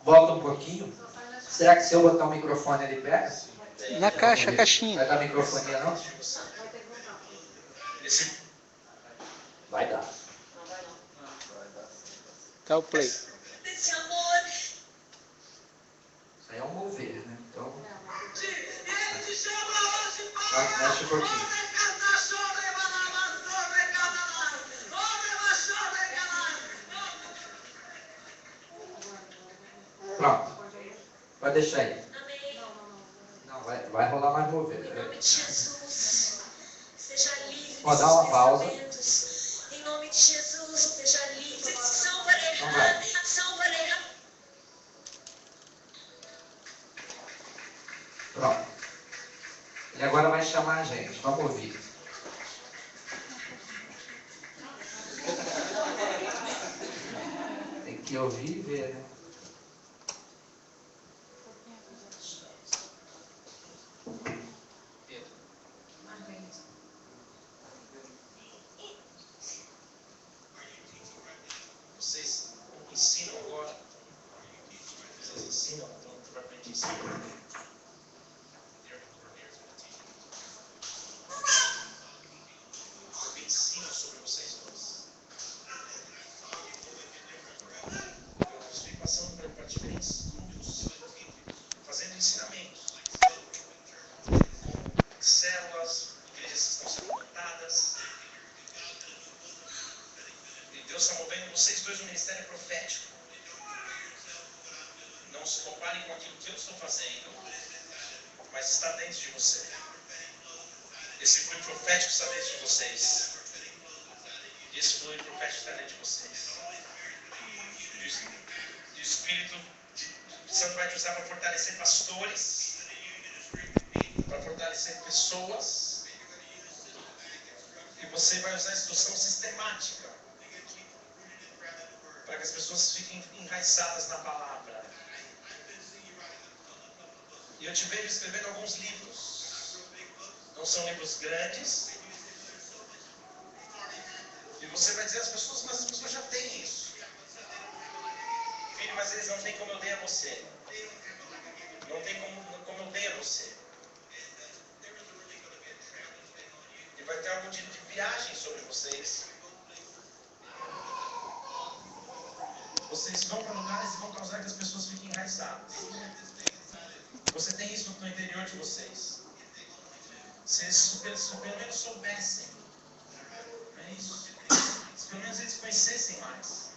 Volta um pouquinho. Será que se eu botar o microfone ele pega? Na caixa, a caixinha. Vai dar microfonia não? Vai dar. Tá o play. Esse amor. Isso aí é uma ovelha, né? Então. Mexe um pouquinho. Pronto. Pode deixar aí. Não, vai rolar mais uma ovelha. Em nome de Jesus, seja livre. Pode dar uma pausa. Em nome de Jesus, seja livre. Salva-lhe. Então vai. Salva-lhe. Pronto. Ele agora vai chamar a gente. Vamos ouvir. Tem que ouvir e ver, né? Vocês ensinam agora. Vocês ensinam, então provavelmente ensinam. Eu ensino sobre vocês dois. Eu estou passando para diferentes grupos, fazendo ensinamentos. Com células, igrejas que estão sendo montadas. E Deus está movendo vocês dois no ministério profético. Não se comparem com aquilo que eu estou fazendo, mas está dentro de você. Esse fluir profético está dentro de vocês. Esse fluir profético está dentro de vocês. E o Espírito Santo vai te usar para fortalecer pastores, para fortalecer pessoas. E você vai usar a instrução sistemática para que as pessoas fiquem enraizadas na palavra. E eu te vejo escrevendo alguns livros. Não são livros grandes. E você vai dizer às pessoas, mas as pessoas já têm isso. Filho, mas eles não têm como eu dei a você. Não tem como eu dei a você. E vai ter algum tipo de viagem sobre vocês. Vocês vão para lugares e vão causar que as pessoas fiquem enraizadas. Você tem isso no interior de vocês. Se eles pelo menos soubessem. É isso. Se pelo menos eles conhecessem mais.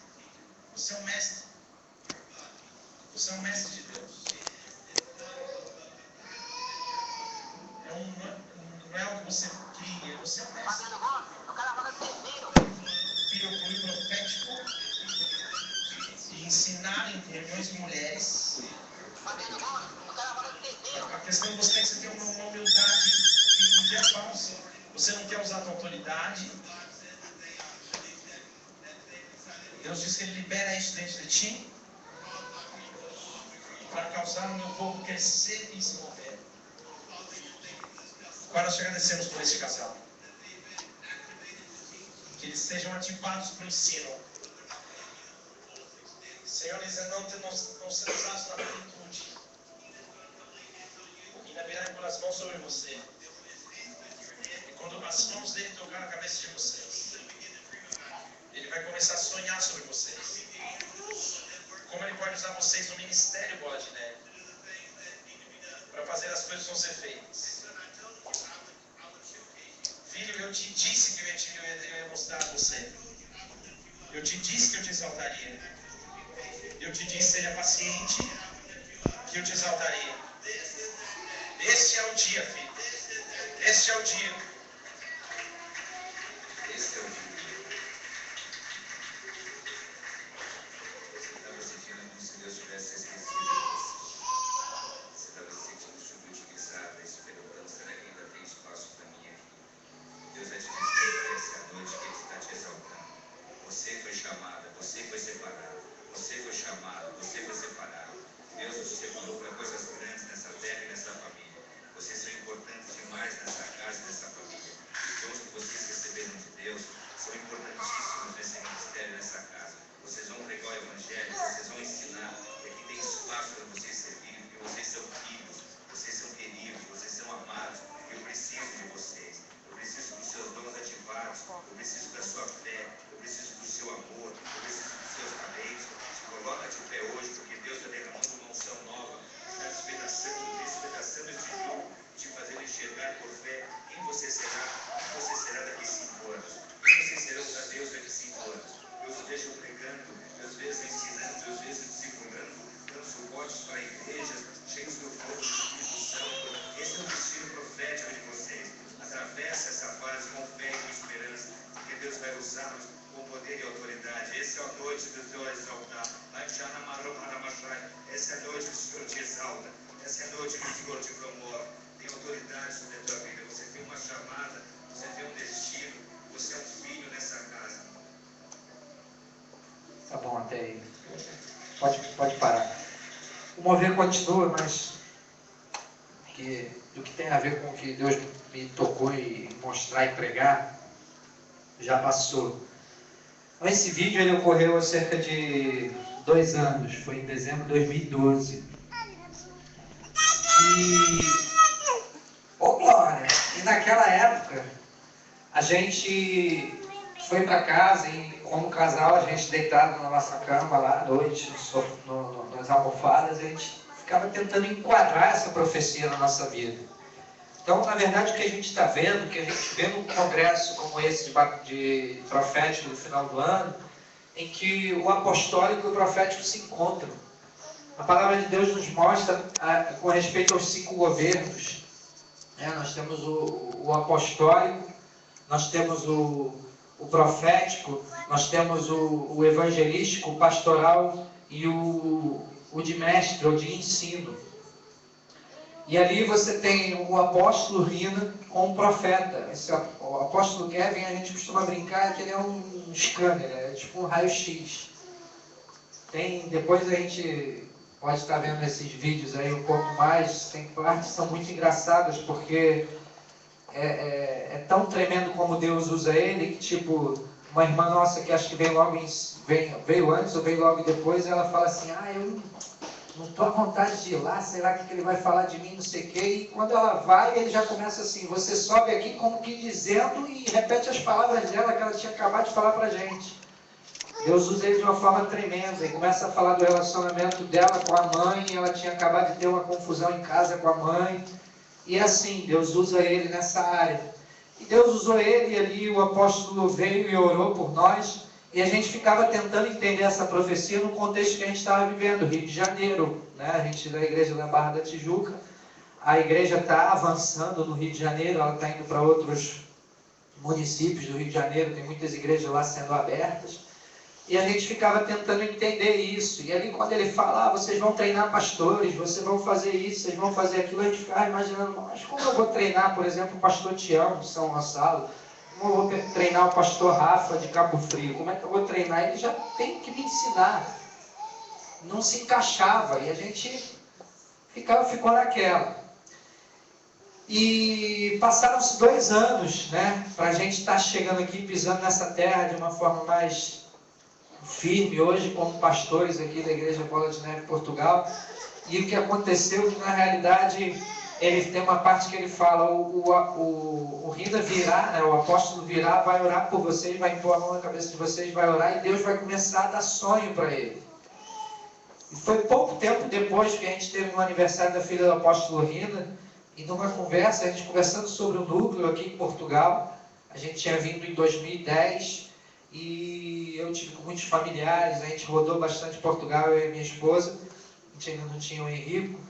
Você é um mestre. Você é um mestre de Deus. Não é algo que você cria, você é um mestre. Filho, o fluir profético e ensinar em reuniões de mulheres. A questão de você é que você tem uma humildade que é falsa. Você não quer usar a tua autoridade. Deus diz que Ele libera isso dentro de ti para causar o meu povo crescer e se mover. Agora nós te agradecemos por esse casal. Que eles sejam ativados para o ensino. Senhor, eles não serão usados na plenitude. E na virada com as mãos sobre você. E quando as mãos dele tocar na cabeça de vocês, ele vai começar a sonhar sobre vocês. Como ele pode usar vocês no ministério Bola de Neve. Para fazer as coisas não ser feitas. Filho, eu te disse que eu ia mostrar a você. Eu te disse que eu te exaltaria. Eu te disse, seja paciente, que eu te exaltaria. Este é o dia, filho. Este é o dia. Este é o dia. Você estava sentindo como se Deus tivesse esquecido de você. Você estava se sentindo subutilizada, perguntando, será que ainda tem espaço para mim aqui? Deus vai te dizer que essa é a noite que Ele está te exaltando. Você foi chamada, você foi separado. Você foi chamado, você foi separado. Deus te separou para coisas grandes nessa terra e nessa família. Vocês são importantes demais nessa casa e nessa família. noite do teu exaltar. Essa é a noite que o Senhor te exalta. Essa é a noite que o Senhor te promove. Tem autoridade sobre a tua vida. Você tem uma chamada, você tem um destino. Você é um filho nessa casa. Tá bom até aí. Pode parar. O mover continua, mas do que tem a ver com o que Deus me tocou e mostrar e pregar, já passou. Então, esse vídeo ele ocorreu há cerca de 2 anos, foi em dezembro de 2012. Ô glória! E naquela época, a gente foi para casa e, como casal, a gente deitado na nossa cama lá à noite, nas almofadas, a gente ficava tentando enquadrar essa profecia na nossa vida. Então, na verdade, o que a gente está vendo, o que a gente vê num congresso como esse de profético do final do ano, em que o apostólico e o profético se encontram. A palavra de Deus nos mostra com respeito aos 5 governos. Nós temos o apostólico, nós temos o profético, nós temos o evangelístico, o pastoral e o de mestre, ou de ensino. E ali você tem o apóstolo Rina com o profeta. O apóstolo Kevin, a gente costuma brincar que ele é um scanner, é tipo um raio-x. Depois a gente pode estar vendo esses vídeos aí um pouco mais, tem partes que são muito engraçadas, porque é tão tremendo como Deus usa ele, que tipo, uma irmã nossa que acho que veio antes ou veio logo depois, ela fala assim, eu não estou à vontade de ir lá, será que ele vai falar de mim, não sei o quê, e quando ela vai, ele já começa assim, você sobe aqui como que dizendo e repete as palavras dela que ela tinha acabado de falar pra gente. Deus usa ele de uma forma tremenda, e começa a falar do relacionamento dela com a mãe, ela tinha acabado de ter uma confusão em casa com a mãe, e assim, Deus usa ele nessa área. E Deus usou ele, e ali o apóstolo veio e orou por nós, e a gente ficava tentando entender essa profecia no contexto que a gente estava vivendo, Rio de Janeiro, né? A gente da igreja da Barra da Tijuca, a igreja está avançando no Rio de Janeiro, ela está indo para outros municípios do Rio de Janeiro, tem muitas igrejas lá sendo abertas, e a gente ficava tentando entender isso, e ali quando ele fala, vocês vão treinar pastores, vocês vão fazer isso, vocês vão fazer aquilo, a gente ficava imaginando, mas como eu vou treinar, por exemplo, o pastor Tião de São Gonçalo, como eu vou treinar o pastor Rafa de Cabo Frio, como é que eu vou treinar? Ele já tem que me ensinar. Não se encaixava, e a gente ficou naquela. E passaram-se 2 anos, né, para a gente estar chegando aqui, pisando nessa terra de uma forma mais firme, hoje como pastores aqui da Igreja Bola de Neve Portugal. E o que aconteceu, que na realidade, ele tem uma parte que ele fala, o Rina virá, né, o apóstolo virá, vai orar por vocês, vai impor a mão na cabeça de vocês, vai orar, e Deus vai começar a dar sonho para ele. E foi pouco tempo depois que a gente teve no aniversário da filha do apóstolo Rina, e numa conversa, a gente conversando sobre o núcleo aqui em Portugal, a gente tinha vindo em 2010, e eu tive com muitos familiares, a gente rodou bastante Portugal, eu e minha esposa, a gente ainda não tinha o Henrico,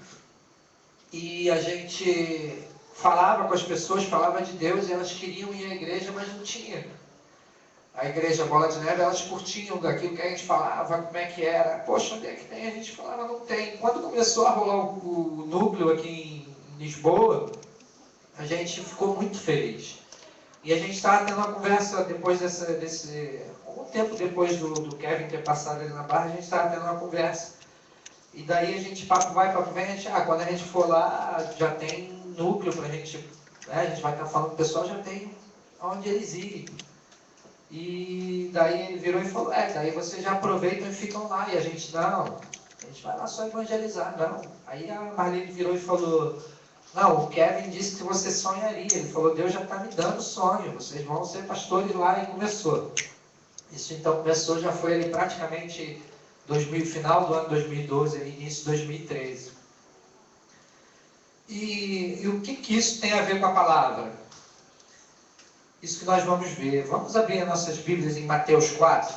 e a gente falava com as pessoas, falava de Deus, e elas queriam ir à igreja, mas não tinha. A igreja Bola de Neve, elas curtiam daquilo que a gente falava, como é que era. Poxa, onde é que tem? A gente falava, não tem. Quando começou a rolar o núcleo aqui em Lisboa, a gente ficou muito feliz. E a gente estava tendo uma conversa depois algum tempo depois do Kevin ter passado ali na Barra, a gente estava tendo uma conversa. E daí a gente, papo vai, papo vem, quando a gente for lá, já tem núcleo pra gente, né, a gente vai estar falando com o pessoal, já tem onde eles irem. E daí ele virou e falou, daí vocês já aproveitam e ficam lá. E a gente, não, a gente vai lá só evangelizar, não. Aí a Marlene virou e falou, não, o Kevin disse que você sonharia. Ele falou, Deus já está me dando sonho, vocês vão ser pastores lá. E começou. Isso então começou, já foi ali praticamente final do ano 2012, início de 2013. E o que isso tem a ver com a palavra? Isso que nós vamos ver. Vamos abrir as nossas Bíblias em Mateus 4.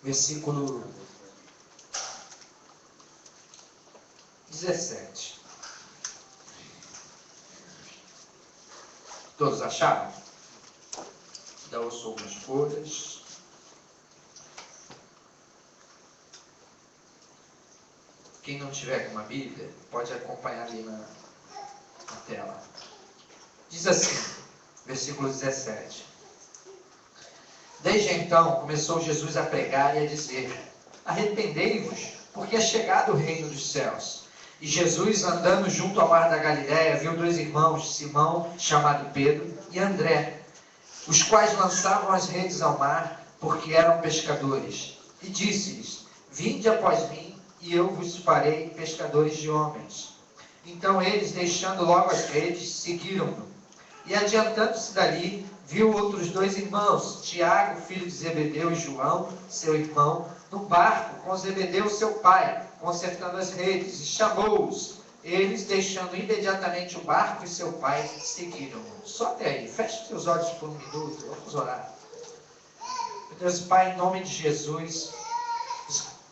Versículo 17. Todos acharam? Dá ouço algumas folhas. Quem não tiver com uma Bíblia, pode acompanhar ali na tela. Diz assim, versículo 17. Desde então, começou Jesus a pregar e a dizer: arrependei-vos, porque é chegado o reino dos céus. E Jesus, andando junto ao mar da Galiléia, viu 2 irmãos, Simão, chamado Pedro, e André, os quais lançavam as redes ao mar, porque eram pescadores. E disse-lhes: vinde após mim, e eu vos farei pescadores de homens. Então eles, deixando logo as redes, seguiram-no. E adiantando-se dali, viu outros 2 irmãos, Tiago, filho de Zebedeu, e João, seu irmão, no barco com Zebedeu, seu pai, consertando as redes, e chamou-os. Eles, deixando imediatamente o barco e seu pai, seguiram-no. Só até aí. Feche os seus olhos por um minuto. Vamos orar. Meu Deus, Pai, em nome de Jesus,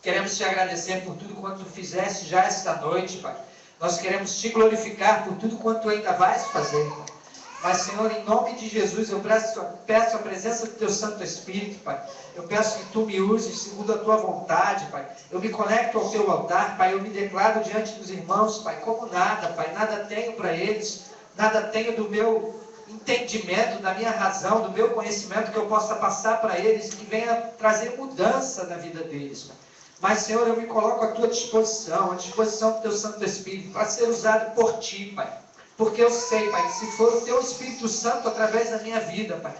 queremos te agradecer por tudo quanto tu fizeste já esta noite, Pai. Nós queremos te glorificar por tudo quanto tu ainda vais fazer, Pai. Mas, Senhor, em nome de Jesus, eu peço a presença do teu Santo Espírito, Pai. Eu peço que tu me uses segundo a tua vontade, Pai. Eu me conecto ao teu altar, Pai. Eu me declaro diante dos irmãos, Pai, como nada, Pai. Nada tenho para eles, nada tenho do meu entendimento, da minha razão, do meu conhecimento que eu possa passar para eles e que venha trazer mudança na vida deles, Pai. Mas, Senhor, eu me coloco à tua disposição, à disposição do teu Santo Espírito, para ser usado por ti, Pai. Porque eu sei, Pai, que se for o teu Espírito Santo através da minha vida, Pai,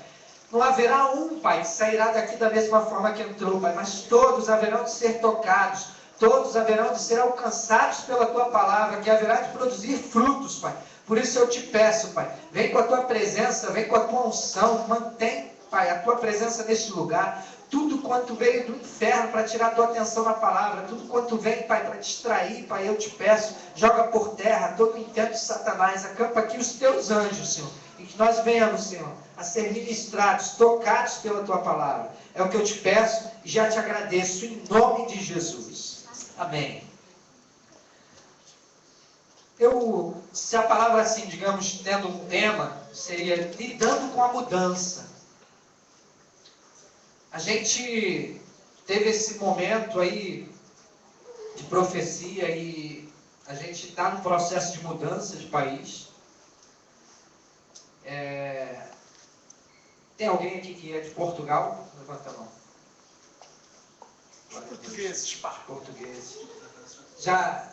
não haverá um, Pai, que sairá daqui da mesma forma que entrou, Pai, mas todos haverão de ser tocados, todos haverão de ser alcançados pela tua palavra, que haverá de produzir frutos, Pai. Por isso eu te peço, Pai, vem com a tua presença, vem com a tua unção, mantém, Pai, a tua presença neste lugar. Tudo quanto veio do inferno para tirar a tua atenção na palavra, tudo quanto vem, Pai, para distrair, Pai, eu te peço, joga por terra todo o intento de Satanás, acampa aqui os teus anjos, Senhor, e que nós venhamos, Senhor, a ser ministrados, tocados pela tua palavra. É o que eu te peço e já te agradeço, em nome de Jesus. Amém. Se a palavra assim, digamos, tendo um tema, seria lidando com a mudança. A gente teve esse momento aí de profecia e a gente está num processo de mudança de país. Tem alguém aqui que é de Portugal? Levanta a mão. Portugueses, pá. Portugueses. Já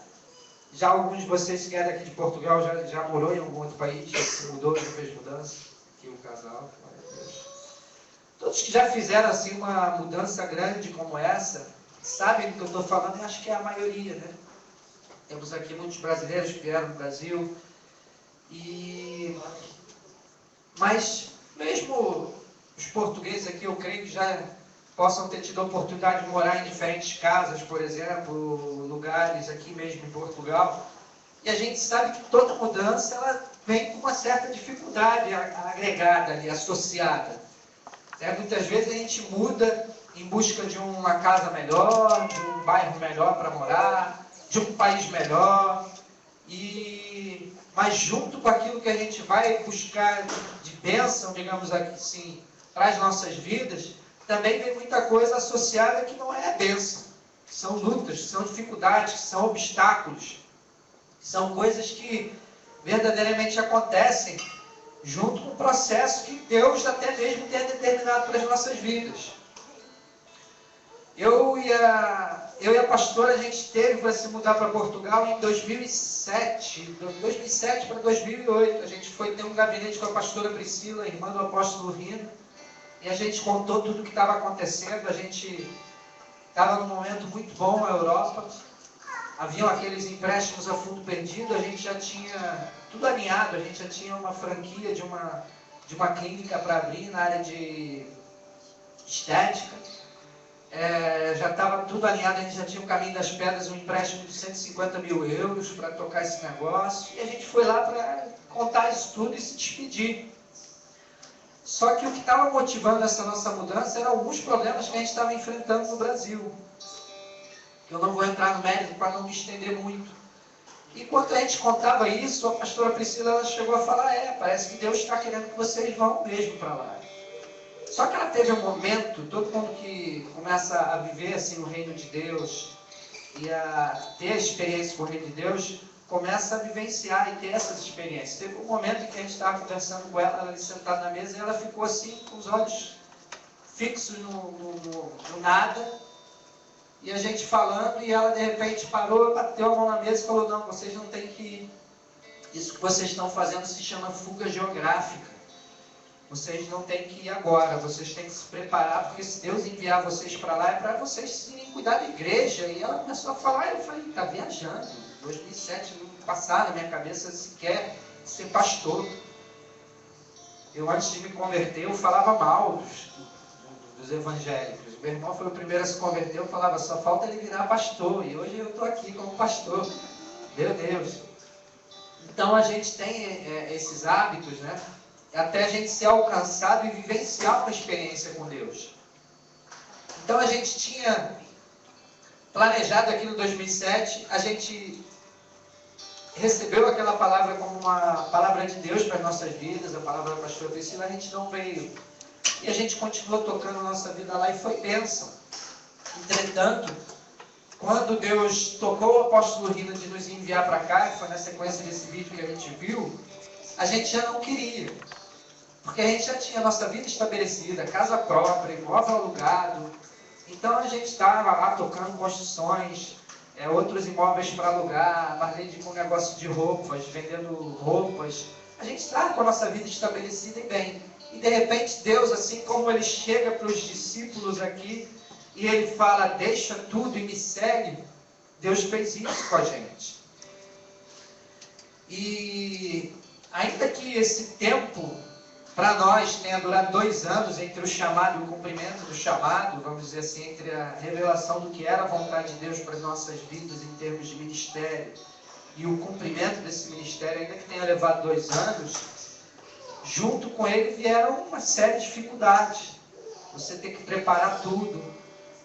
alguns de vocês que é daqui de Portugal já morou em algum outro país? Já se mudou, já fez mudança? Aqui o casal. Todos que já fizeram assim uma mudança grande como essa, sabem do que eu estou falando, e acho que é a maioria, né? Temos aqui muitos brasileiros que vieram do Brasil. Mas mesmo os portugueses aqui, eu creio que já possam ter tido a oportunidade de morar em diferentes casas, por exemplo, lugares aqui mesmo em Portugal. E a gente sabe que toda mudança ela vem com uma certa dificuldade agregada ali, associada. Muitas vezes a gente muda em busca de uma casa melhor, de um bairro melhor para morar, de um país melhor. Mas junto com aquilo que a gente vai buscar de bênção, digamos assim, para as nossas vidas, também vem muita coisa associada que não é bênção. São lutas, são dificuldades, são obstáculos. São coisas que verdadeiramente acontecem junto com o processo que Deus até mesmo tem determinado para as nossas vidas. Eu e a pastora, a gente teve para se mudar para Portugal em 2007 para 2008. A gente foi ter um gabinete com a pastora Priscila, irmã do apóstolo Rino, e a gente contou tudo o que estava acontecendo. A gente estava num momento muito bom na Europa. Haviam aqueles empréstimos a fundo perdido, a gente já tinha tudo alinhado, a gente já tinha uma franquia de uma clínica para abrir na área de estética. Já estava tudo alinhado, a gente já tinha o Caminho das Pedras, um empréstimo de 150 mil euros para tocar esse negócio. E a gente foi lá para contar isso tudo e se despedir. Só que o que estava motivando essa nossa mudança eram alguns problemas que a gente estava enfrentando no Brasil. Eu não vou entrar no mérito para não me estender muito. E quando a gente contava isso, a pastora Priscila ela chegou a falar, parece que Deus está querendo que vocês vão mesmo para lá. Só que ela teve um momento, todo mundo que começa a viver assim o reino de Deus e a ter a experiência com o reino de Deus, começa a vivenciar e ter essas experiências. Teve um momento em que a gente estava conversando com ela ali sentada na mesa, e ela ficou assim, com os olhos fixos no nada, e a gente falando, e ela de repente parou, bateu a mão na mesa e falou, não, vocês não têm que ir. Isso que vocês estão fazendo se chama fuga geográfica. Vocês não têm que ir agora, vocês têm que se preparar, porque se Deus enviar vocês para lá, é para vocês irem cuidar da igreja. E ela começou a falar, eu falei, está viajando. 2007 não passava na minha cabeça sequer ser pastor. Eu, antes de me converter, eu falava mal dos evangélicos. Meu irmão foi o primeiro a se converter, eu falava, só falta ele virar pastor. E hoje eu estou aqui como pastor. Meu Deus. Então a gente tem esses hábitos, né? Até a gente ser alcançado e vivenciar uma experiência com Deus. Então a gente tinha planejado aqui no 2007, a gente recebeu aquela palavra como uma palavra de Deus para as nossas vidas, a palavra da pastora Priscila, a gente não veio. E a gente continuou tocando a nossa vida lá e foi bênção. Entretanto, quando Deus tocou o apóstolo Rino de nos enviar para cá, que foi na sequência desse vídeo que a gente viu, a gente já não queria. Porque a gente já tinha a nossa vida estabelecida, casa própria, imóvel alugado. Então a gente estava lá tocando construções, outros imóveis para alugar, Marlene com um negócio de roupas, vendendo roupas. A gente estava com a nossa vida estabelecida e bem. E de repente Deus, assim como Ele chega para os discípulos aqui, e Ele fala, deixa tudo e me segue, Deus fez isso com a gente. E ainda que esse tempo para nós tenha durado 2 anos entre o chamado e o cumprimento do chamado, vamos dizer assim, entre a revelação do que era a vontade de Deus para as nossas vidas em termos de ministério e o cumprimento desse ministério, ainda que tenha levado 2 anos, junto com ele vieram uma série de dificuldades. Você tem que preparar tudo.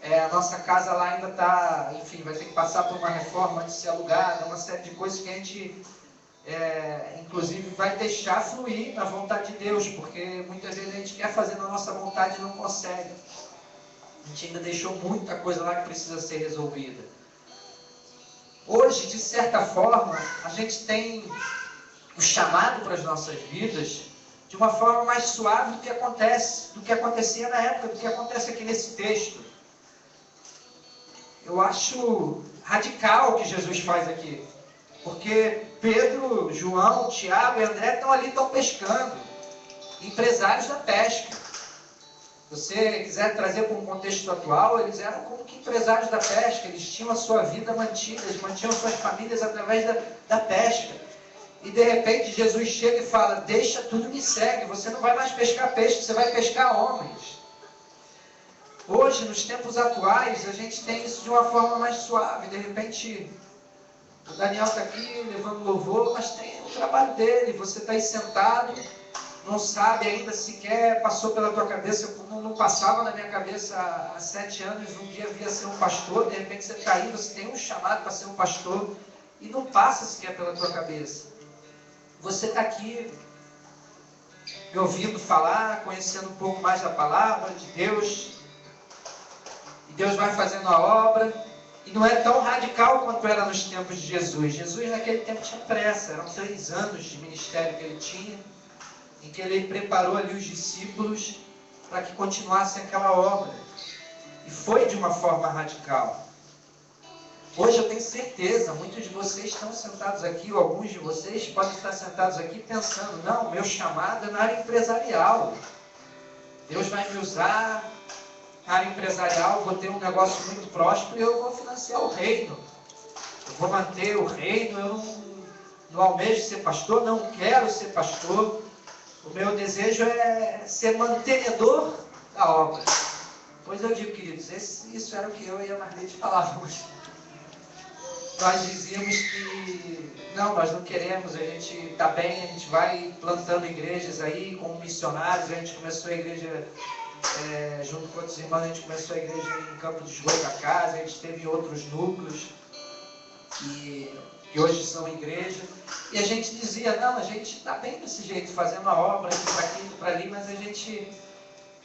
A nossa casa lá ainda está, enfim, vai ter que passar por uma reforma antes de ser alugada, uma série de coisas que a gente inclusive vai deixar fluir na vontade de Deus, porque muitas vezes a gente quer fazer na nossa vontade e não consegue. A gente ainda deixou muita coisa lá que precisa ser resolvida. Hoje, de certa forma, a gente tem o chamado para as nossas vidas de uma forma mais suave do que acontecia na época, do que acontece aqui nesse texto. Eu acho radical o que Jesus faz aqui. Porque Pedro, João, Tiago e André estão pescando. Empresários da pesca. Se você quiser trazer para um contexto atual, eles eram como que empresários da pesca. Eles tinham a sua vida mantida, eles mantinham suas famílias através da pesca. E de repente Jesus chega e fala, deixa tudo e me segue. Você não vai mais pescar peixe, você vai pescar homens. Hoje, nos tempos atuais, a gente tem isso de uma forma mais suave. De repente, o Daniel está aqui levando louvor, mas tem o trabalho dele. Você está aí sentado, não sabe ainda sequer, passou pela tua cabeça, como não passava na minha cabeça há 7 anos, um dia via ser um pastor. De repente você está aí, você tem um chamado para ser um pastor, e não passa sequer pela tua cabeça. Você está aqui, me ouvindo falar, conhecendo um pouco mais da palavra de Deus, e Deus vai fazendo a obra. E não é tão radical quanto era nos tempos de Jesus. Jesus naquele tempo tinha pressa, eram 3 anos de ministério que ele tinha, em que ele preparou ali os discípulos para que continuassem aquela obra. E foi de uma forma radical. Hoje eu tenho certeza, muitos de vocês estão sentados aqui, ou alguns de vocês podem estar sentados aqui pensando, não, meu chamado é na área empresarial. Deus vai me usar na área empresarial, vou ter um negócio muito próspero e eu vou financiar o reino. Eu vou manter o reino, eu não almejo ser pastor, não quero ser pastor. O meu desejo é ser mantenedor da obra. Pois eu digo, queridos, isso era o que eu e a Marlene falávamos. Nós dizíamos que não, nós não queremos, a gente está bem, a gente vai plantando igrejas aí como missionários. A gente começou a igreja junto com outros irmãos, a gente começou a igreja em Campo de Goitacás, a gente teve outros núcleos, e que hoje são igreja, e a gente dizia, não, a gente está bem desse jeito, fazendo a obra, indo para aqui, indo para ali, mas a gente,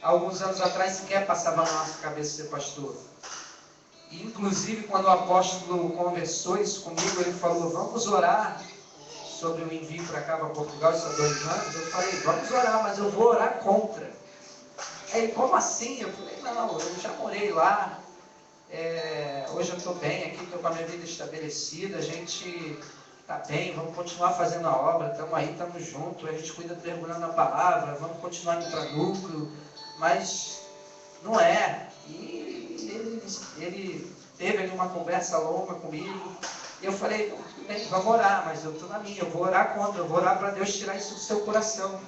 alguns anos atrás, sequer passava na nossa cabeça ser pastor. E, inclusive, quando o apóstolo conversou isso comigo, ele falou, vamos orar sobre o envio para cá, para Portugal, isso há 2 anos. Eu falei, vamos orar, mas eu vou orar contra. Aí ele, como assim? Eu falei, não, eu já morei lá, hoje eu estou bem aqui, estou com a minha vida estabelecida, a gente está bem, vamos continuar fazendo a obra, estamos aí, estamos juntos, a gente cuida pregando a palavra, vamos continuar indo para núcleo, mas não é. E ele teve ali uma conversa longa comigo, e eu falei, tudo bem, vamos orar, mas eu estou na minha, eu vou orar contra, eu vou orar para Deus tirar isso do seu coração.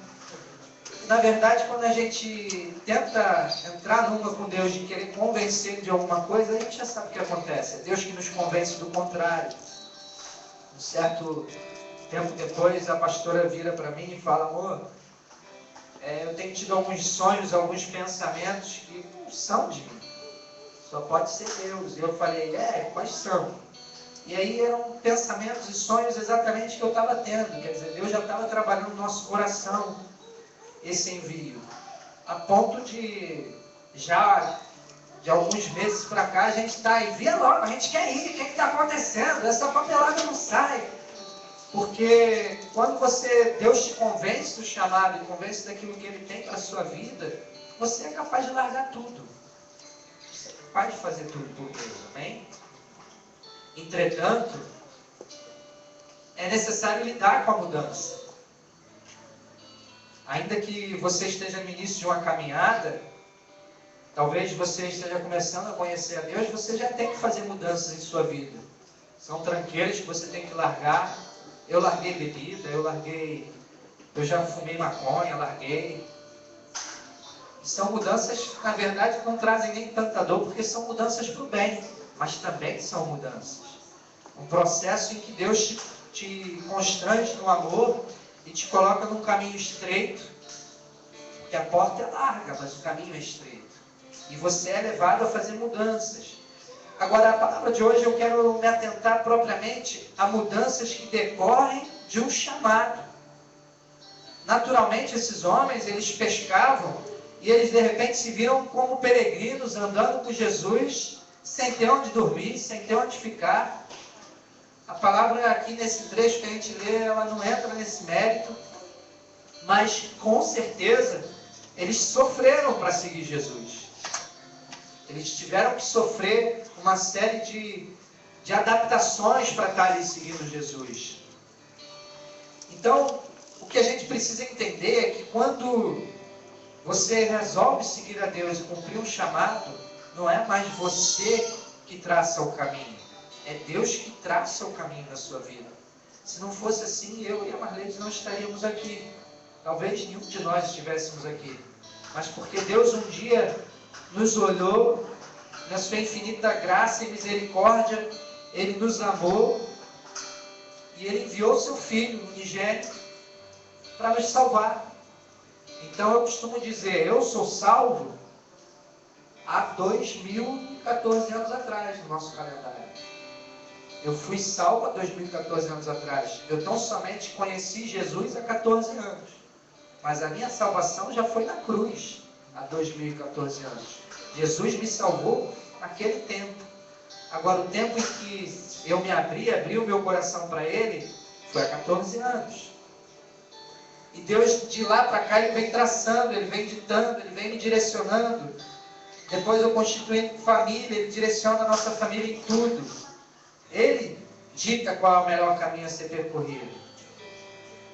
Na verdade, quando a gente tenta entrar numa com Deus de querer convencer de alguma coisa, a gente já sabe o que acontece. É Deus que nos convence do contrário. Um certo tempo depois, a pastora vira para mim e fala, amor, eu tenho tido alguns sonhos, alguns pensamentos que não são de mim. Só pode ser Deus. E eu falei, quais são? E aí eram pensamentos e sonhos exatamente que eu estava tendo. Quer dizer, Deus já estava trabalhando no nosso coração esse envio. A ponto de, já de alguns meses para cá, a gente está aí, via logo, a gente quer ir, o que está acontecendo? Essa papelada não sai. Porque quando Deus te convence do chamado e convence daquilo que Ele tem para a sua vida, você é capaz de largar tudo. Você é capaz de fazer tudo por Deus, amém? Entretanto, é necessário lidar com a mudança. Ainda que você esteja no início de uma caminhada, talvez você esteja começando a conhecer a Deus, você já tem que fazer mudanças em sua vida. São tranqueiras que você tem que largar. Eu larguei bebida, eu já fumei maconha, larguei. São mudanças, na verdade, que não trazem nem tanta dor, porque são mudanças para o bem, mas também são mudanças. Um processo em que Deus te constrange no amor e te coloca num caminho estreito, porque a porta é larga, mas o caminho é estreito. E você é levado a fazer mudanças. Agora, a palavra de hoje eu quero me atentar propriamente a mudanças que decorrem de um chamado. Naturalmente, esses homens, eles pescavam e eles de repente se viram como peregrinos andando com Jesus, sem ter onde dormir, sem ter onde ficar. A palavra aqui nesse trecho que a gente lê, ela não entra nesse mérito, mas com certeza eles sofreram para seguir Jesus. Eles tiveram que sofrer uma série de adaptações para estar ali seguindo Jesus. Então, o que a gente precisa entender é que quando você resolve seguir a Deus e cumprir um chamado, não é mais você que traça o caminho. É Deus que traça o caminho da sua vida. Se não fosse assim, eu e a Marlene não estaríamos aqui. Talvez nenhum de nós estivéssemos aqui. Mas porque Deus um dia nos olhou, na sua infinita graça e misericórdia, Ele nos amou e Ele enviou seu Filho unigênito para nos salvar. Então eu costumo dizer, eu sou salvo há 2014 anos atrás no nosso calendário. Eu fui salvo há 2014 anos atrás. Eu tão somente conheci Jesus há 14 anos. Mas a minha salvação já foi na cruz há 2014 anos. Jesus me salvou naquele tempo. Agora, o tempo em que eu me abri o meu coração para Ele, foi há 14 anos. E Deus, de lá para cá, Ele vem traçando, Ele vem ditando, Ele vem me direcionando. Depois eu constituindo família, Ele direciona a nossa família em tudo. Ele dita qual é o melhor caminho a ser percorrido.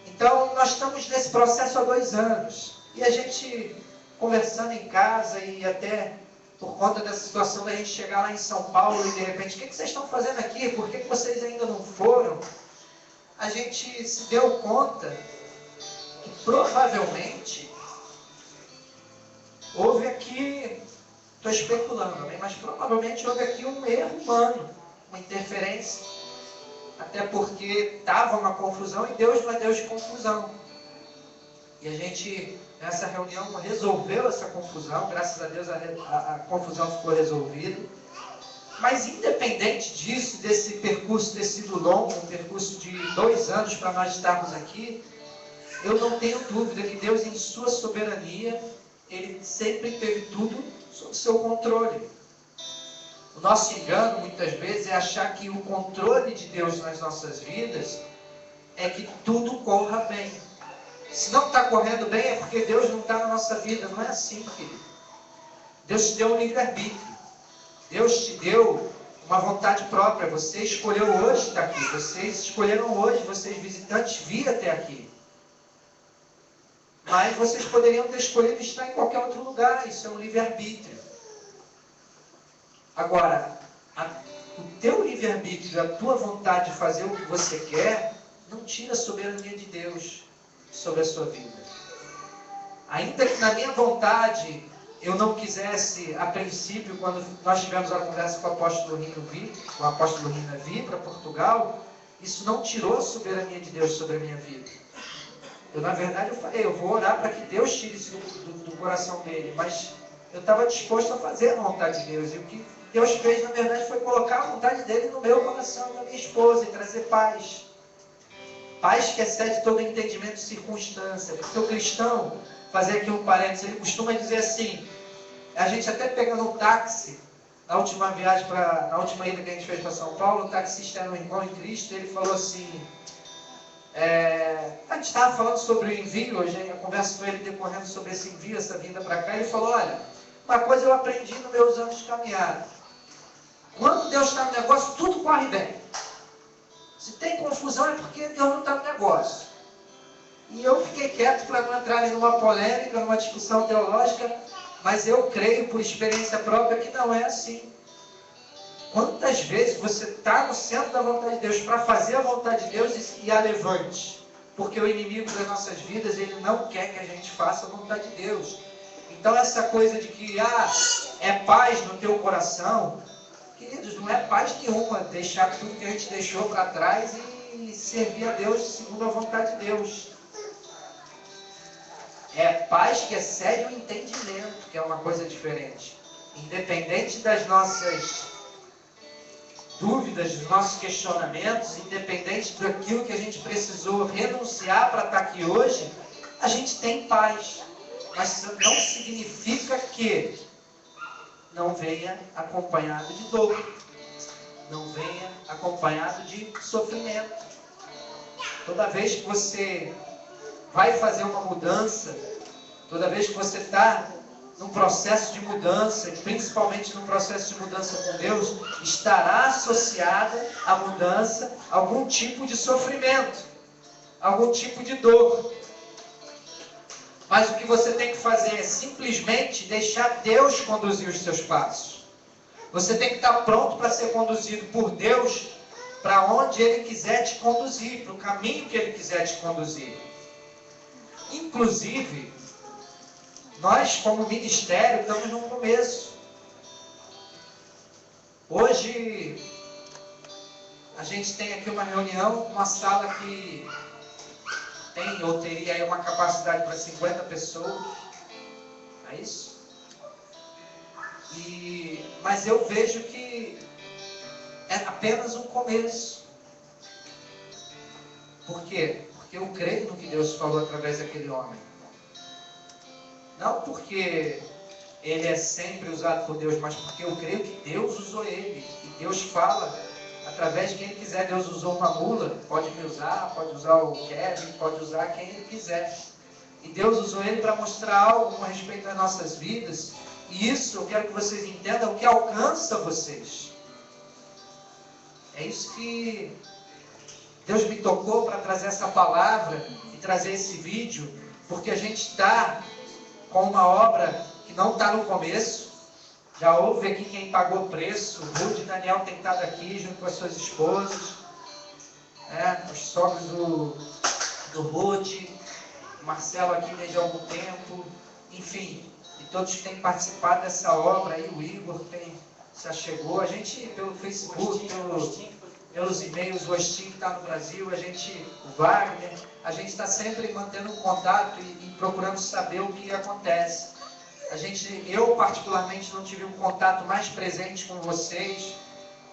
Então, nós estamos nesse processo há 2 anos. E a gente, conversando em casa e até por conta dessa situação da gente chegar lá em São Paulo e de repente, o que vocês estão fazendo aqui? Por que vocês ainda não foram? A gente se deu conta que provavelmente houve aqui, estou especulando, mas provavelmente houve aqui um erro humano, uma interferência, até porque estava uma confusão e Deus não é Deus de confusão. E a gente, nessa reunião, resolveu essa confusão, graças a Deus a confusão ficou resolvida. Mas independente disso, desse percurso ter sido longo, um percurso de 2 anos para nós estarmos aqui, eu não tenho dúvida que Deus, em sua soberania, Ele sempre teve tudo sob seu controle. O nosso engano, muitas vezes, é achar que o controle de Deus nas nossas vidas é que tudo corra bem. Se não está correndo bem, é porque Deus não está na nossa vida. Não é assim, querido. Deus te deu um livre-arbítrio. Deus te deu uma vontade própria. Você escolheu hoje estar aqui. Vocês escolheram hoje, vocês visitantes, vir até aqui. Mas vocês poderiam ter escolhido estar em qualquer outro lugar. Isso é um livre-arbítrio. Agora, o teu livre-arbítrio, a tua vontade de fazer o que você quer, não tira a soberania de Deus sobre a sua vida. Ainda que na minha vontade eu não quisesse, a princípio, quando nós tivemos a conversa com o apóstolo Rina vir para Portugal, isso não tirou a soberania de Deus sobre a minha vida. Na verdade, eu falei, eu vou orar para que Deus tire isso do coração dele, mas eu estava disposto a fazer a vontade de Deus. E o que Deus fez, na verdade, foi colocar a vontade dele no meu coração e na minha esposa, e trazer paz. Paz que excede todo entendimento de circunstância. Porque o cristão, fazer aqui um parênteses, ele costuma dizer assim, a gente até pegando um táxi, na última viagem, na última ida que a gente fez para São Paulo, o taxista era um irmão em Cristo, ele falou assim, a gente estava falando sobre o envio, hoje a conversa com ele decorrendo sobre esse envio, essa vinda para cá, ele falou, olha, uma coisa eu aprendi nos meus anos de caminhada. Quando Deus está no negócio, tudo corre bem. Se tem confusão é porque Deus não está no negócio. E eu fiquei quieto para não entrar em uma polêmica, numa discussão teológica, mas eu creio por experiência própria que não é assim. Quantas vezes você está no centro da vontade de Deus para fazer a vontade de Deus e a levante? Porque o inimigo das nossas vidas, ele não quer que a gente faça a vontade de Deus. Então essa coisa de que é paz no teu coração, queridos, não é paz nenhuma deixar tudo que a gente deixou para trás e servir a Deus segundo a vontade de Deus. É paz que excede o entendimento, que é uma coisa diferente. Independente das nossas dúvidas, dos nossos questionamentos, independente daquilo que a gente precisou renunciar para estar aqui hoje, a gente tem paz. Mas não significa que não venha acompanhado de dor, não venha acompanhado de sofrimento. Toda vez que você vai fazer uma mudança, toda vez que você está num processo de mudança, e principalmente num processo de mudança com Deus, estará associada à mudança algum tipo de sofrimento, algum tipo de dor. Mas o que você tem que fazer é simplesmente deixar Deus conduzir os seus passos. Você tem que estar pronto para ser conduzido por Deus para onde Ele quiser te conduzir, para o caminho que Ele quiser te conduzir. Inclusive, nós como ministério estamos no começo. Hoje, a gente tem aqui uma reunião, uma sala que tem ou teria aí uma capacidade para 50 pessoas, não é isso? Mas eu vejo que é apenas um começo. Por quê? Porque eu creio no que Deus falou através daquele homem. Não porque ele é sempre usado por Deus, mas porque eu creio que Deus usou ele. E Deus fala através de quem Ele quiser. Deus usou uma mula, pode me usar, pode usar o Kevin, pode usar quem Ele quiser. E Deus usou ele para mostrar algo com respeito às nossas vidas. E isso eu quero que vocês entendam, o que alcança vocês. É isso que Deus me tocou para trazer essa palavra e trazer esse vídeo, porque a gente está com uma obra que não está no começo. Já houve aqui quem pagou preço. O Ruth e Daniel têm estado aqui junto com as suas esposas, os sogros do Ruth, o Marcelo aqui desde algum tempo, enfim, e todos que têm participado dessa obra aí, o Igor se achegou, a gente pelo Facebook, pelos e-mails, o Ostin que está no Brasil, o Wagner, a gente está sempre mantendo contato e procurando saber o que acontece. Eu particularmente não tive um contato mais presente com vocês,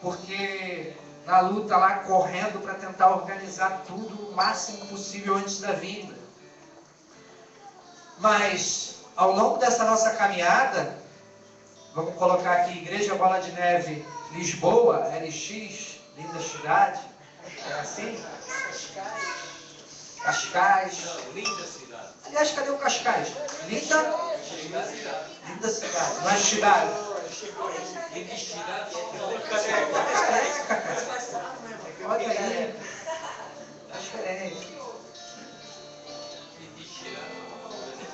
porque na luta lá, correndo para tentar organizar tudo o máximo possível antes da vinda. Mas, ao longo dessa nossa caminhada, vamos colocar aqui Igreja Bola de Neve Lisboa, LX, linda cidade, é assim? Cascais. Linda cidade. Aliás, cadê o Cascais? Linda cidade, não é cidade. Linda cidade. Olha aí. Diferente.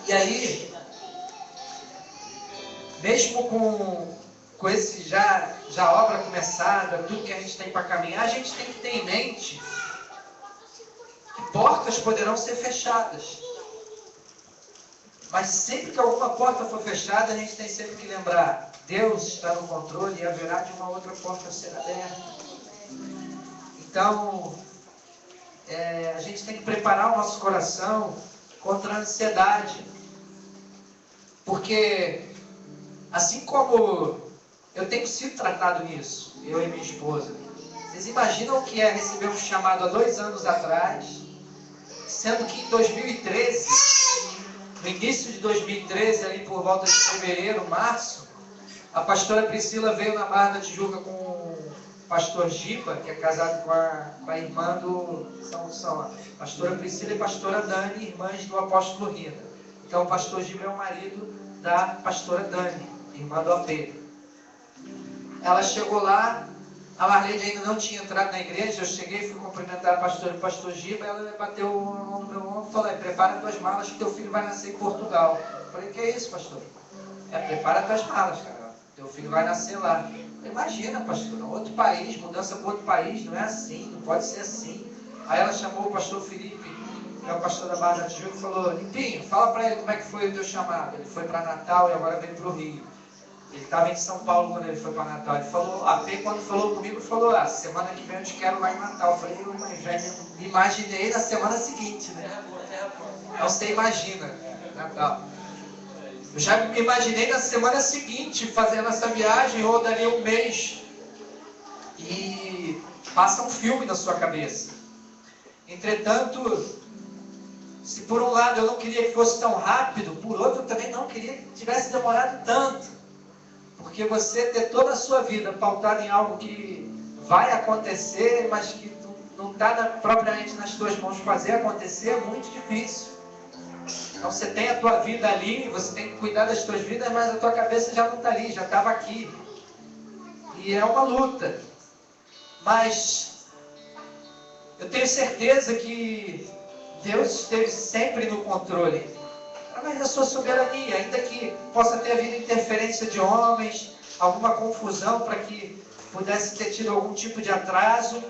E aí, mesmo com esse já obra começada, tudo que a gente tem para caminhar, a gente tem que ter em mente que portas poderão ser fechadas. Mas sempre que alguma porta for fechada, a gente tem sempre que lembrar, Deus está no controle e haverá de uma outra porta ser aberta. Então, a gente tem que preparar o nosso coração contra a ansiedade. Porque, assim como eu tenho sido tratado nisso, eu e minha esposa, vocês imaginam o que é receber um chamado há 2 anos atrás, sendo que em 2013, no início de 2013, ali por volta de fevereiro, março, a pastora Priscila veio na Barra da Tijuca com o pastor Giba, que é casado com a irmã do... São a pastora Priscila e a pastora Dani, irmãs do apóstolo Rina. Então o pastor Giba é o marido da pastora Dani, irmã do AP. Ela chegou lá, a Marlene ainda não tinha entrado na igreja, eu cheguei, fui cumprimentar a pastora e o pastor Giba, ela bateu a mão no meu ombro e falou, prepara 2 malas que teu filho vai nascer em Portugal. Eu falei, que é isso, pastor? Prepara 2 malas, cara, teu filho vai nascer lá. Imagina, pastor, outro país, mudança para outro país, não é assim, não pode ser assim. Aí ela chamou o pastor Felipe, que é o pastor da Barra da Tijuca, e falou, Limpinho, fala para ele como é que foi o teu chamado. Ele foi para Natal e agora veio para o Rio. Ele estava em São Paulo quando ele foi para Natal. Ele falou, a P quando falou comigo, falou, semana que vem eu te quero lá em Natal. Eu falei, mas já me imaginei na semana seguinte, né? Então você imagina, Natal. Eu já me imaginei na semana seguinte fazendo essa viagem, ou dali 1 mês. E passa um filme na sua cabeça. Entretanto, se por um lado eu não queria que fosse tão rápido, por outro eu também não queria que tivesse demorado tanto. Porque você ter toda a sua vida pautada em algo que vai acontecer, mas que não está propriamente nas tuas mãos fazer acontecer, é muito difícil. Então você tem a tua vida ali, você tem que cuidar das tuas vidas, mas a tua cabeça já não está ali, já estava aqui. E é uma luta. Mas eu tenho certeza que Deus esteve sempre no controle, através da sua soberania, ainda que possa ter havido interferência de homens, alguma confusão para que pudesse ter tido algum tipo de atraso.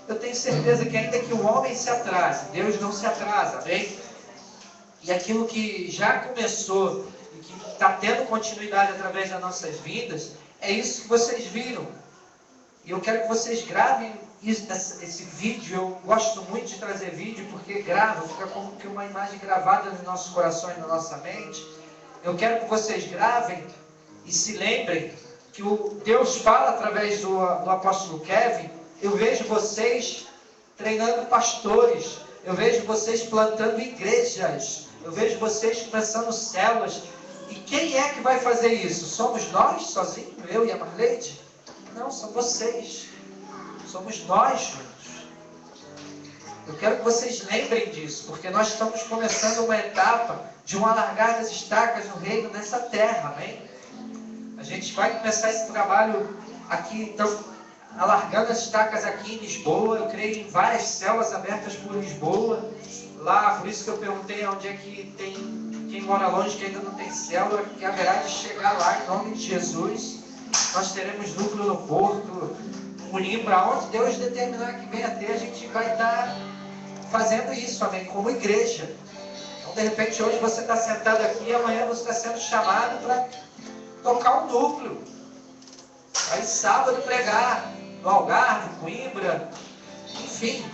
Eu tenho certeza que ainda que o homem se atrase, Deus não se atrasa, amém? E aquilo que já começou e que está tendo continuidade através das nossas vidas, é isso que vocês viram. E eu quero que vocês gravem esse vídeo. Eu gosto muito de trazer vídeo porque grava, fica como que uma imagem gravada nos nossos corações, na nossa mente. Eu quero que vocês gravem e se lembrem que o Deus fala através do apóstolo Kevin. Eu vejo vocês treinando pastores, eu vejo vocês plantando igrejas, eu vejo vocês começando células. E quem é que vai fazer isso? Somos nós sozinhos, eu e a Marleide? Não, são vocês. Somos nós juntos. Eu quero que vocês lembrem disso, porque nós estamos começando uma etapa de um alargar das estacas no reino nessa terra, amém? A gente vai começar esse trabalho aqui, então, alargando as estacas aqui em Lisboa. Eu creio em várias células abertas por Lisboa. Lá, por isso que eu perguntei onde é que tem, quem mora longe, que ainda não tem célula, que haverá de chegar lá em nome de Jesus. Nós teremos núcleo no Porto, Coimbra, onde Deus determinar que venha a ter, a gente vai estar fazendo isso, amém, como igreja. Então, de repente, hoje você está sentado aqui e amanhã você está sendo chamado para tocar um núcleo. Aí sábado pregar no Algarve, Coimbra, enfim.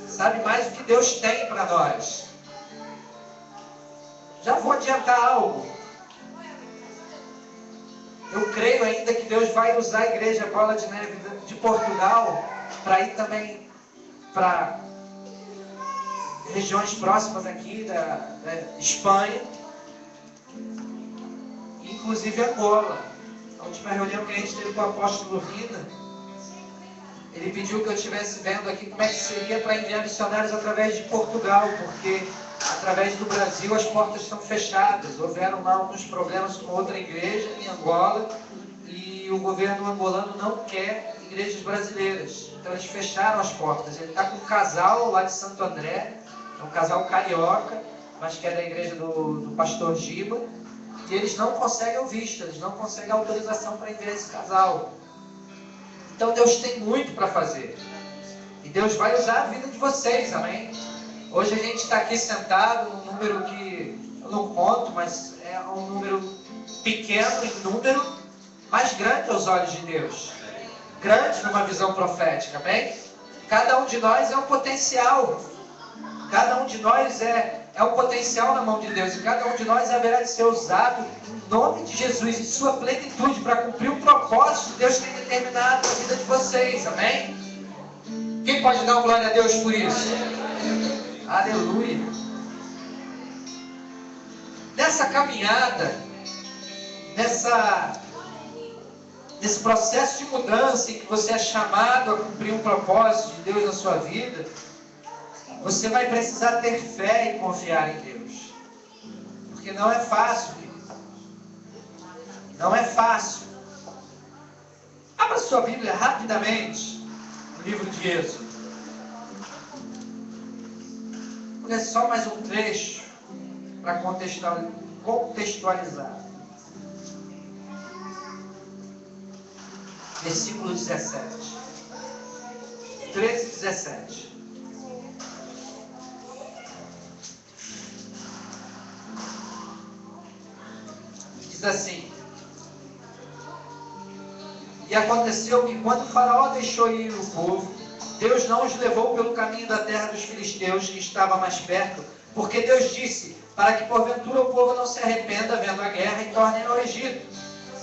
Sabe mais o que Deus tem para nós. Já vou adiantar algo. Eu creio ainda que Deus vai usar a Igreja Bola de Neve de Portugal para ir também para regiões próximas aqui da Espanha, inclusive Angola. A última reunião que a gente teve com o apóstolo Rina, ele pediu que eu estivesse vendo aqui como é que seria para enviar missionários através de Portugal, porque através do Brasil as portas estão fechadas. Houveram lá alguns problemas com outra igreja em Angola e o governo angolano não quer igrejas brasileiras. Então eles fecharam as portas. Ele está com um casal lá de Santo André, é um casal carioca, mas que é da igreja do pastor Giba, e eles não conseguem o visto, eles não conseguem a autorização para enviar esse casal. Então Deus tem muito para fazer. E Deus vai usar a vida de vocês, amém? Hoje a gente está aqui sentado, um número que eu não conto, mas é um número pequeno em número, mas grande aos olhos de Deus. Grande numa visão profética, amém? Cada um de nós é um potencial. Cada um de nós é um potencial na mão de Deus. E cada um de nós haverá de ser usado em nome de Jesus, em sua plenitude, para cumprir o propósito que Deus tem determinado na vida de vocês, amém? Quem pode dar uma glória a Deus por isso? Aleluia! Nessa caminhada, nesse processo de mudança em que você é chamado a cumprir um propósito de Deus na sua vida, você vai precisar ter fé e confiar em Deus. Porque não é fácil, querido. Não é fácil. Abra sua Bíblia rapidamente no livro de Êxodo. É só mais um trecho para contextualizar. Versículo 17. 13 e 17. Diz assim: E aconteceu que quando o faraó deixou ir o povo, Deus não os levou pelo caminho da terra dos filisteus, que estava mais perto, porque Deus disse, para que porventura o povo não se arrependa vendo a guerra e tornem ao Egito.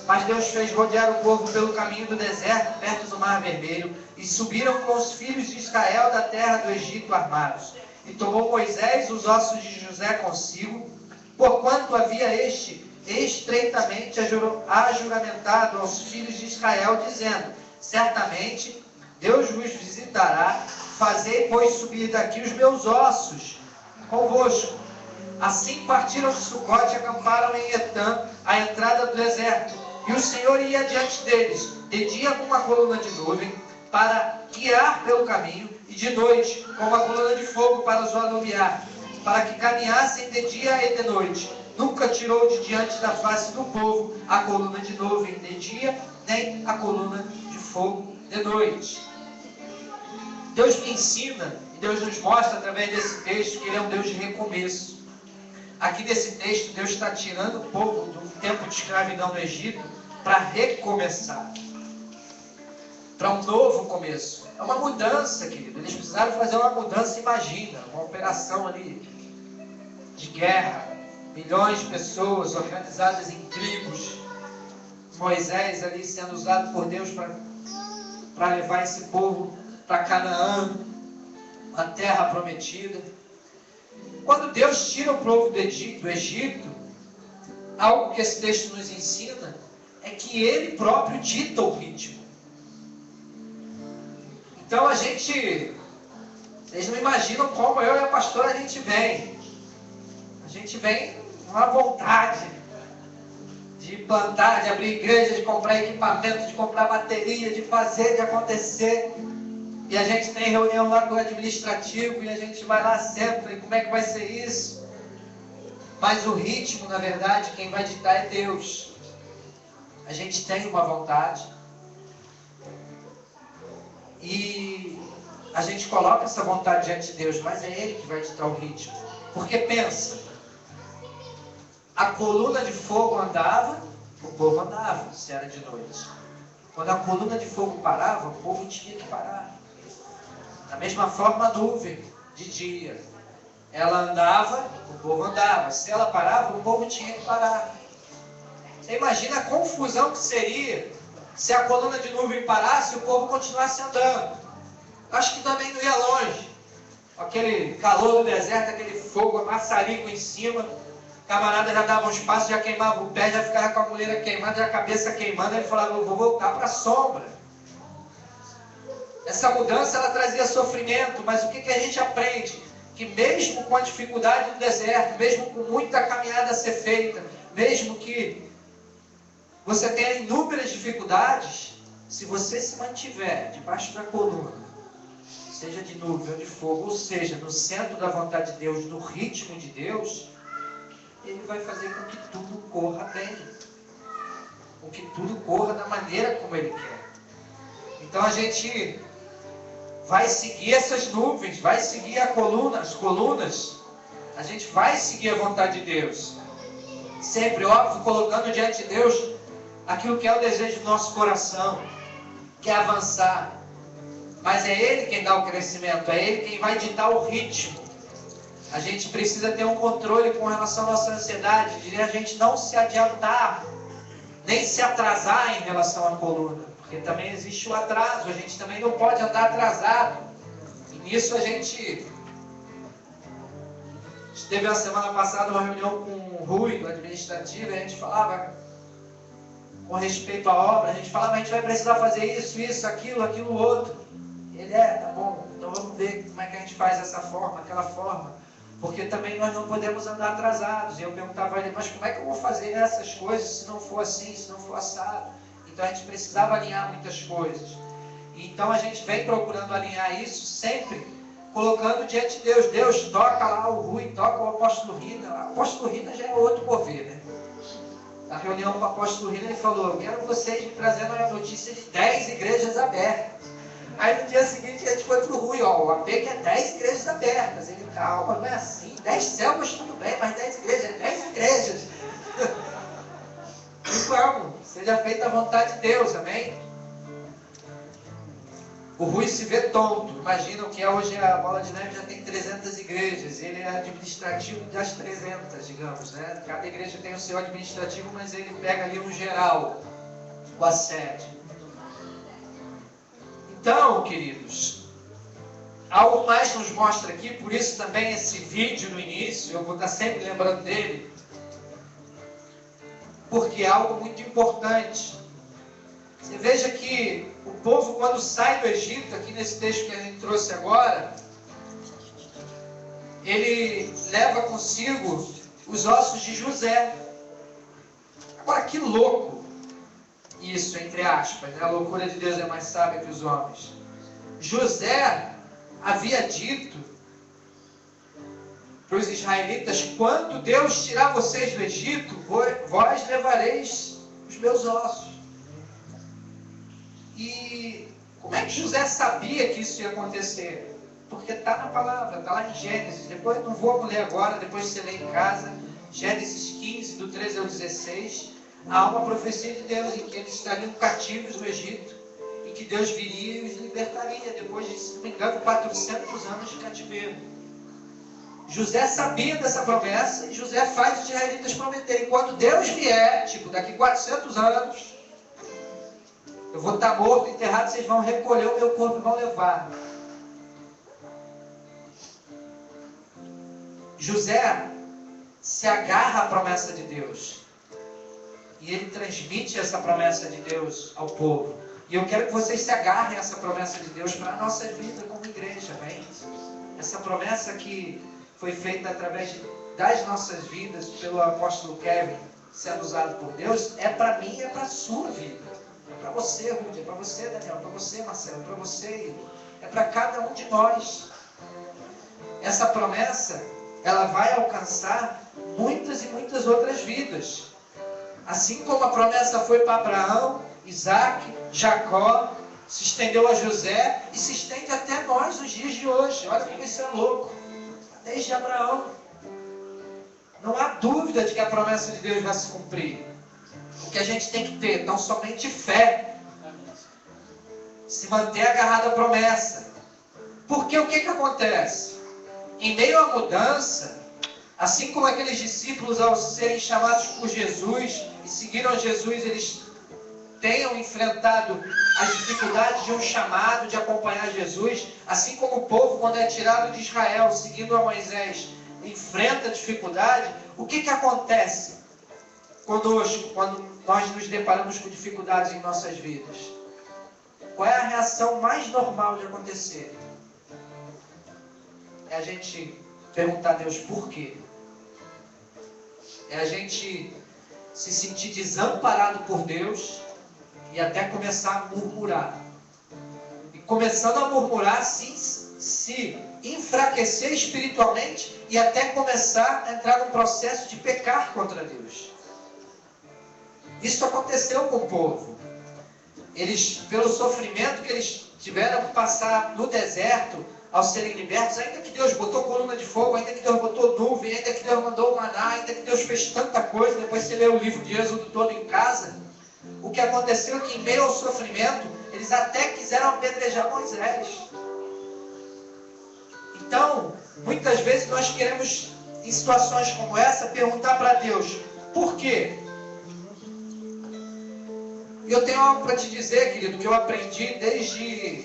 Mas Deus fez rodear o povo pelo caminho do deserto, perto do Mar Vermelho, e subiram com os filhos de Israel da terra do Egito armados. E tomou Moisés os ossos de José consigo, porquanto havia este estreitamente ajuramentado aos filhos de Israel, dizendo, certamente Deus vos visitará, fazei, pois, subir daqui os meus ossos convosco. Assim partiram de Sucote e acamparam em Etã, à entrada do deserto. E o Senhor ia diante deles, de dia com uma coluna de nuvem, para guiar pelo caminho, e de noite com uma coluna de fogo para os alumiar, para que caminhassem de dia e de noite. Nunca tirou de diante da face do povo a coluna de nuvem de dia, nem a coluna de fogo de noite. Deus me ensina, e Deus nos mostra através desse texto, que Ele é um Deus de recomeço. Aqui nesse texto, Deus está tirando o povo do tempo de escravidão no Egito para recomeçar. Para um novo começo. É uma mudança, querido. Eles precisaram fazer uma mudança, imagina, uma operação ali de guerra. Milhões de pessoas organizadas em tribos. Moisés ali sendo usado por Deus para levar esse povo para Canaã, a terra prometida. Quando Deus tira o povo do Egito, algo que esse texto nos ensina é que Ele próprio dita o ritmo. Então vocês não imaginam como eu e a pastora a gente vem. A gente vem com uma vontade de plantar, de abrir igreja, de comprar equipamento, de comprar bateria, de fazer, de acontecer. E a gente tem reunião lá com o administrativo e a gente vai lá, senta, e como é que vai ser isso? Mas o ritmo, na verdade, quem vai ditar é Deus. A gente tem uma vontade e a gente coloca essa vontade diante de Deus, mas é Ele que vai ditar o ritmo. Porque pensa, a coluna de fogo andava, o povo andava, se era de noite. Quando a coluna de fogo parava, o povo tinha que parar. Da mesma forma, a nuvem de dia, ela andava, o povo andava. Se ela parava, o povo tinha que parar. Você imagina a confusão que seria se a coluna de nuvem parasse e o povo continuasse andando. Acho que também não ia longe. Aquele calor do deserto, aquele fogo, maçarico em cima. O camarada já dava uns passos, já queimava o pé, já ficava com a mulher queimada, já a cabeça queimando. Ele falava, eu vou voltar para a sombra. Essa mudança, ela trazia sofrimento, mas o que a gente aprende? Que mesmo com a dificuldade do deserto, mesmo com muita caminhada a ser feita, mesmo que você tenha inúmeras dificuldades, se você se mantiver debaixo da coluna, seja de nuvem ou de fogo, ou seja, no centro da vontade de Deus, no ritmo de Deus, Ele vai fazer com que tudo corra bem. Com que tudo corra da maneira como Ele quer. Então a gente vai seguir essas nuvens, vai seguir as colunas, a gente vai seguir a vontade de Deus. Sempre, óbvio, colocando diante de Deus aquilo que é o desejo do nosso coração, que é avançar. Mas é Ele quem dá o crescimento, é Ele quem vai ditar o ritmo. A gente precisa ter um controle com relação à nossa ansiedade, de a gente não se adiantar, nem se atrasar em relação à coluna. Porque também existe o atraso, a gente também não pode andar atrasado. E nisso a gente teve a semana passada uma reunião com o Rui, do administrativo, e a gente falava com respeito à obra, a gente falava, a gente vai precisar fazer isso, aquilo, outro. Ele tá bom, então vamos ver como é que a gente faz essa forma, aquela forma. Porque também nós não podemos andar atrasados. E eu perguntava a ele, mas como é que eu vou fazer essas coisas se não for assim, se não for assado? Então a gente precisava alinhar muitas coisas. Então a gente vem procurando alinhar isso sempre, colocando diante de Deus. Deus, toca lá o Rui, toca o apóstolo Rina. O apóstolo Rina já é outro mover, né? Na reunião com o apóstolo Rina, ele falou, eu quero vocês me trazendo a notícia de 10 igrejas abertas. Aí no dia seguinte a gente foi pro Rui, o AP que é 10 igrejas abertas. Ele, calma, não é assim, 10 células tudo bem, mas 10 igrejas, 10 igrejas. E vamos, seja feita a vontade de Deus, amém? O Rui se vê tonto, imagina o que é hoje a Bola de Neve já tem 300 igrejas, ele é administrativo das 300, digamos, né? Cada igreja tem o seu administrativo, mas ele pega ali no geral, o a sede. Então, queridos, algo mais nos mostra aqui, por isso também esse vídeo no início, eu vou estar sempre lembrando dele, porque é algo muito importante. Você veja que o povo, quando sai do Egito, aqui nesse texto que a gente trouxe agora, ele leva consigo os ossos de José. Agora, que louco isso, entre aspas, né? A loucura de Deus é mais sábia que os homens. José havia dito para os israelitas, quando Deus tirar vocês do Egito, vós levareis os meus ossos. E como é que José sabia que isso ia acontecer? Porque está na palavra, está lá em Gênesis. Depois, não vou ler agora, depois você lê em casa. Gênesis 15, do 13 ao 16. Há uma profecia de Deus em que eles estariam cativos no Egito e que Deus viria e os libertaria depois de, se não me engano, 400 anos de cativeiro. José sabia dessa promessa e José faz os israelitas prometerem, quando Deus vier, tipo daqui 400 anos, eu vou estar morto, enterrado, vocês vão recolher o meu corpo e vão levar. José se agarra à promessa de Deus. E ele transmite essa promessa de Deus ao povo. E eu quero que vocês se agarrem a essa promessa de Deus para a nossa vida como igreja, amém? Essa promessa que foi feita através das nossas vidas pelo apóstolo Kevin, sendo usado por Deus, é para mim e é para a sua vida. É para você, Rudy, é para você, Daniel, é para você, Marcelo, é para você, é para cada um de nós. Essa promessa, ela vai alcançar muitas e muitas outras vidas. Assim como a promessa foi para Abraão, Isaac, Jacó, se estendeu a José e se estende até nós nos dias de hoje. Olha como isso é louco. Desde Abraão. Não há dúvida de que a promessa de Deus vai se cumprir. O que a gente tem que ter, não somente fé, se manter agarrado à promessa. Porque o que acontece? Em meio à mudança, Assim como aqueles discípulos, ao serem chamados por Jesus e seguiram Jesus, eles tenham enfrentado as dificuldades de um chamado, de acompanhar Jesus, assim como o povo, quando é tirado de Israel, seguindo a Moisés, enfrenta a dificuldade, o que acontece conosco quando nós nos deparamos com dificuldades em nossas vidas? Qual é a reação mais normal de acontecer? É a gente perguntar a Deus por quê. É a gente se sentir desamparado por Deus e até começar a murmurar. E começando a murmurar, sim, se enfraquecer espiritualmente e até começar a entrar num processo de pecar contra Deus. Isso aconteceu com o povo. Eles, pelo sofrimento que eles tiveram que passar no deserto, ao serem libertos, ainda que Deus botou coluna de fogo, ainda que Deus botou nuvem, ainda que Deus mandou o maná, ainda que Deus fez tanta coisa, depois você lê o livro de Êxodo todo em casa, o que aconteceu é que em meio ao sofrimento, eles até quiseram apedrejar Moisés. Então, muitas vezes nós queremos, em situações como essa, perguntar para Deus, por quê? E eu tenho algo para te dizer, querido, que eu aprendi desde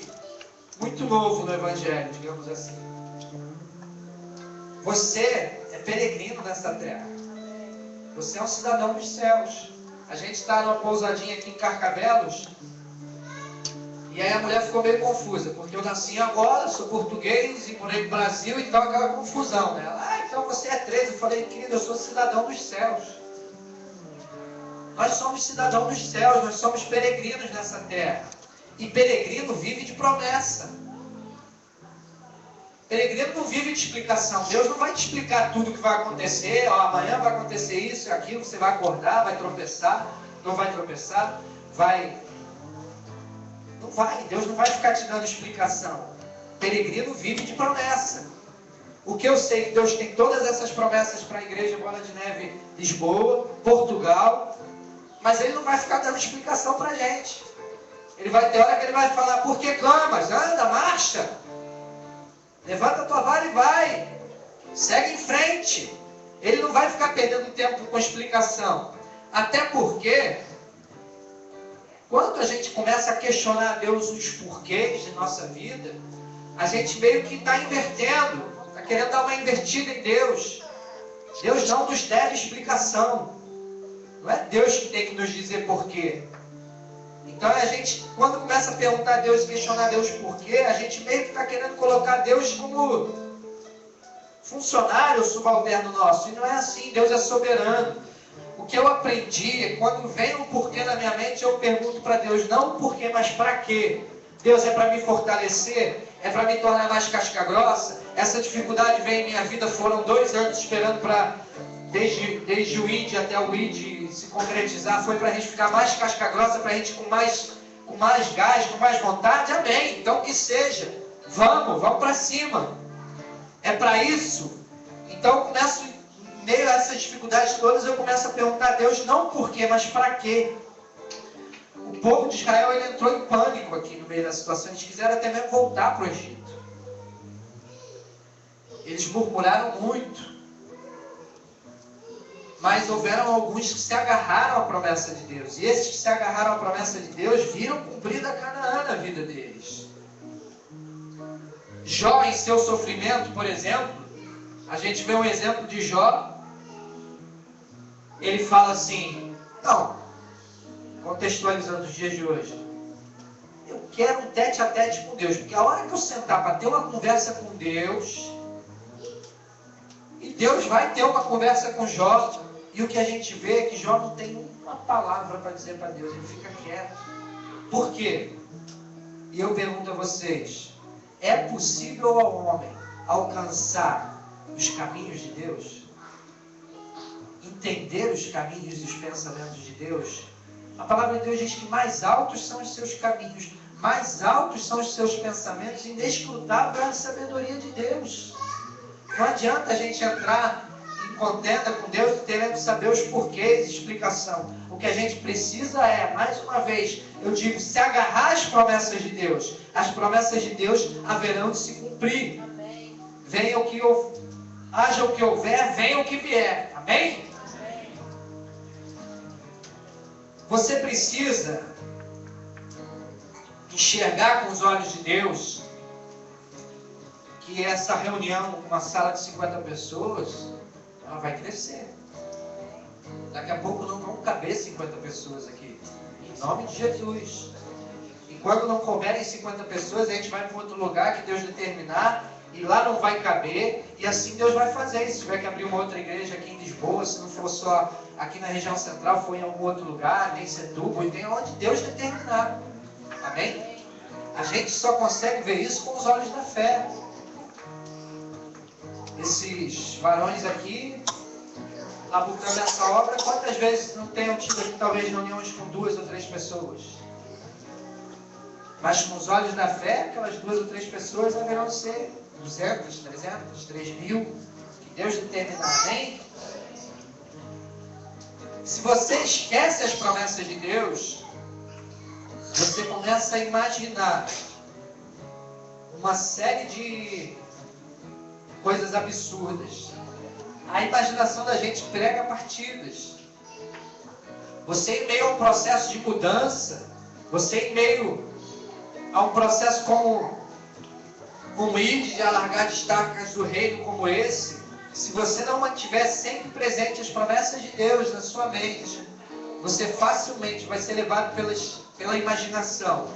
muito novo no Evangelho, digamos assim. Você é peregrino nessa terra. Você é um cidadão dos céus. A gente está numa pousadinha aqui em Carcavelos, e aí a mulher ficou meio confusa, porque eu nasci em Angola, sou português e morei no Brasil, então aquela confusão, né? Então você é 13. Eu falei, querido, eu sou cidadão dos céus. Nós somos cidadãos dos céus, nós somos peregrinos nessa terra. E peregrino vive de promessa. Peregrino não vive de explicação. Deus não vai te explicar tudo o que vai acontecer. Amanhã vai acontecer isso e aquilo, você vai acordar, vai tropeçar, não vai tropeçar, vai... Não vai, Deus não vai ficar te dando explicação. Peregrino vive de promessa. O que eu sei é que Deus tem todas essas promessas para a Igreja Bola de Neve Lisboa, Portugal, mas Ele não vai ficar dando explicação para a gente. Ele vai ter hora que Ele vai falar, por que clamas? Anda, marcha. Levanta a tua vara e vai. Segue em frente. Ele não vai ficar perdendo tempo com explicação. Até porque, quando a gente começa a questionar a Deus os porquês de nossa vida, a gente meio que está invertendo, está querendo dar uma invertida em Deus. Deus não nos deve explicação. Não é Deus que tem que nos dizer porquê. Então a gente, quando começa a perguntar a Deus e questionar a Deus porquê, a gente meio que está querendo colocar Deus como funcionário subalterno nosso. E não é assim, Deus é soberano. O que eu aprendi é quando vem um porquê na minha mente, eu pergunto para Deus, não o porquê, mas para quê? Deus, é para me fortalecer? É para me tornar mais casca grossa? Essa dificuldade veio em minha vida, foram 2 anos esperando para, desde o ID até o ID se concretizar, foi para a gente ficar mais casca grossa, para a gente com mais gás, com mais vontade, amém. Então que seja, vamos para cima. É para isso. Então eu começo, em meio a essas dificuldades todas, eu começo a perguntar a Deus, não por quê, mas para quê? O povo de Israel, ele entrou em pânico aqui no meio da situação, eles quiseram até mesmo voltar para o Egito. Eles murmuraram muito. Mas houveram alguns que se agarraram à promessa de Deus. E esses que se agarraram à promessa de Deus viram cumprida a Canaã na vida deles. Jó, em seu sofrimento, por exemplo, a gente vê um exemplo de Jó. Ele fala assim, não, contextualizando os dias de hoje, eu quero um tete a tete com Deus, porque a hora que eu sentar para ter uma conversa com Deus, e Deus vai ter uma conversa com Jó, e o que a gente vê é que Jó não tem uma palavra para dizer para Deus, ele fica quieto. Por quê? E eu pergunto a vocês, é possível ao homem alcançar os caminhos de Deus? Entender os caminhos e os pensamentos de Deus? A palavra de Deus diz que mais altos são os seus caminhos, mais altos são os seus pensamentos, inescrutável é a sabedoria de Deus. Não adianta a gente entrar em contenda com Deus querendo saber os porquês e explicação. O que a gente precisa é, mais uma vez, eu digo, se agarrar às promessas de Deus. As promessas de Deus haverão de se cumprir. Venha o que haja o que houver, venha o que vier. Amém? Você precisa enxergar com os olhos de Deus que essa reunião, uma sala de 50 pessoas, ela vai crescer. Daqui a pouco não vão caber 50 pessoas aqui. Em nome de Jesus. E quando não couberem 50 pessoas, a gente vai para outro lugar que Deus determinar, e lá não vai caber, e assim Deus vai fazer. Se tiver que abrir uma outra igreja aqui em Lisboa, se não for só aqui na região central, for em algum outro lugar, tem Setúbal, e tem onde Deus determinar. Amém? A gente só consegue ver isso com os olhos da fé. Esses varões aqui, labutando essa obra, quantas vezes não tenham tido aqui talvez reuniões com 2 ou 3 pessoas? Mas com os olhos da fé, aquelas 2 ou 3 pessoas haverão de ser 200, 300, 3.000, que Deus determinar. Amém? Se você esquece as promessas de Deus, você começa a imaginar uma série de coisas absurdas. A imaginação da gente prega partidas. Você em meio a um processo de mudança, você em meio a um processo como ir de alargar destacas do reino como esse, se você não mantiver sempre presente as promessas de Deus na sua mente, você facilmente vai ser levado pela imaginação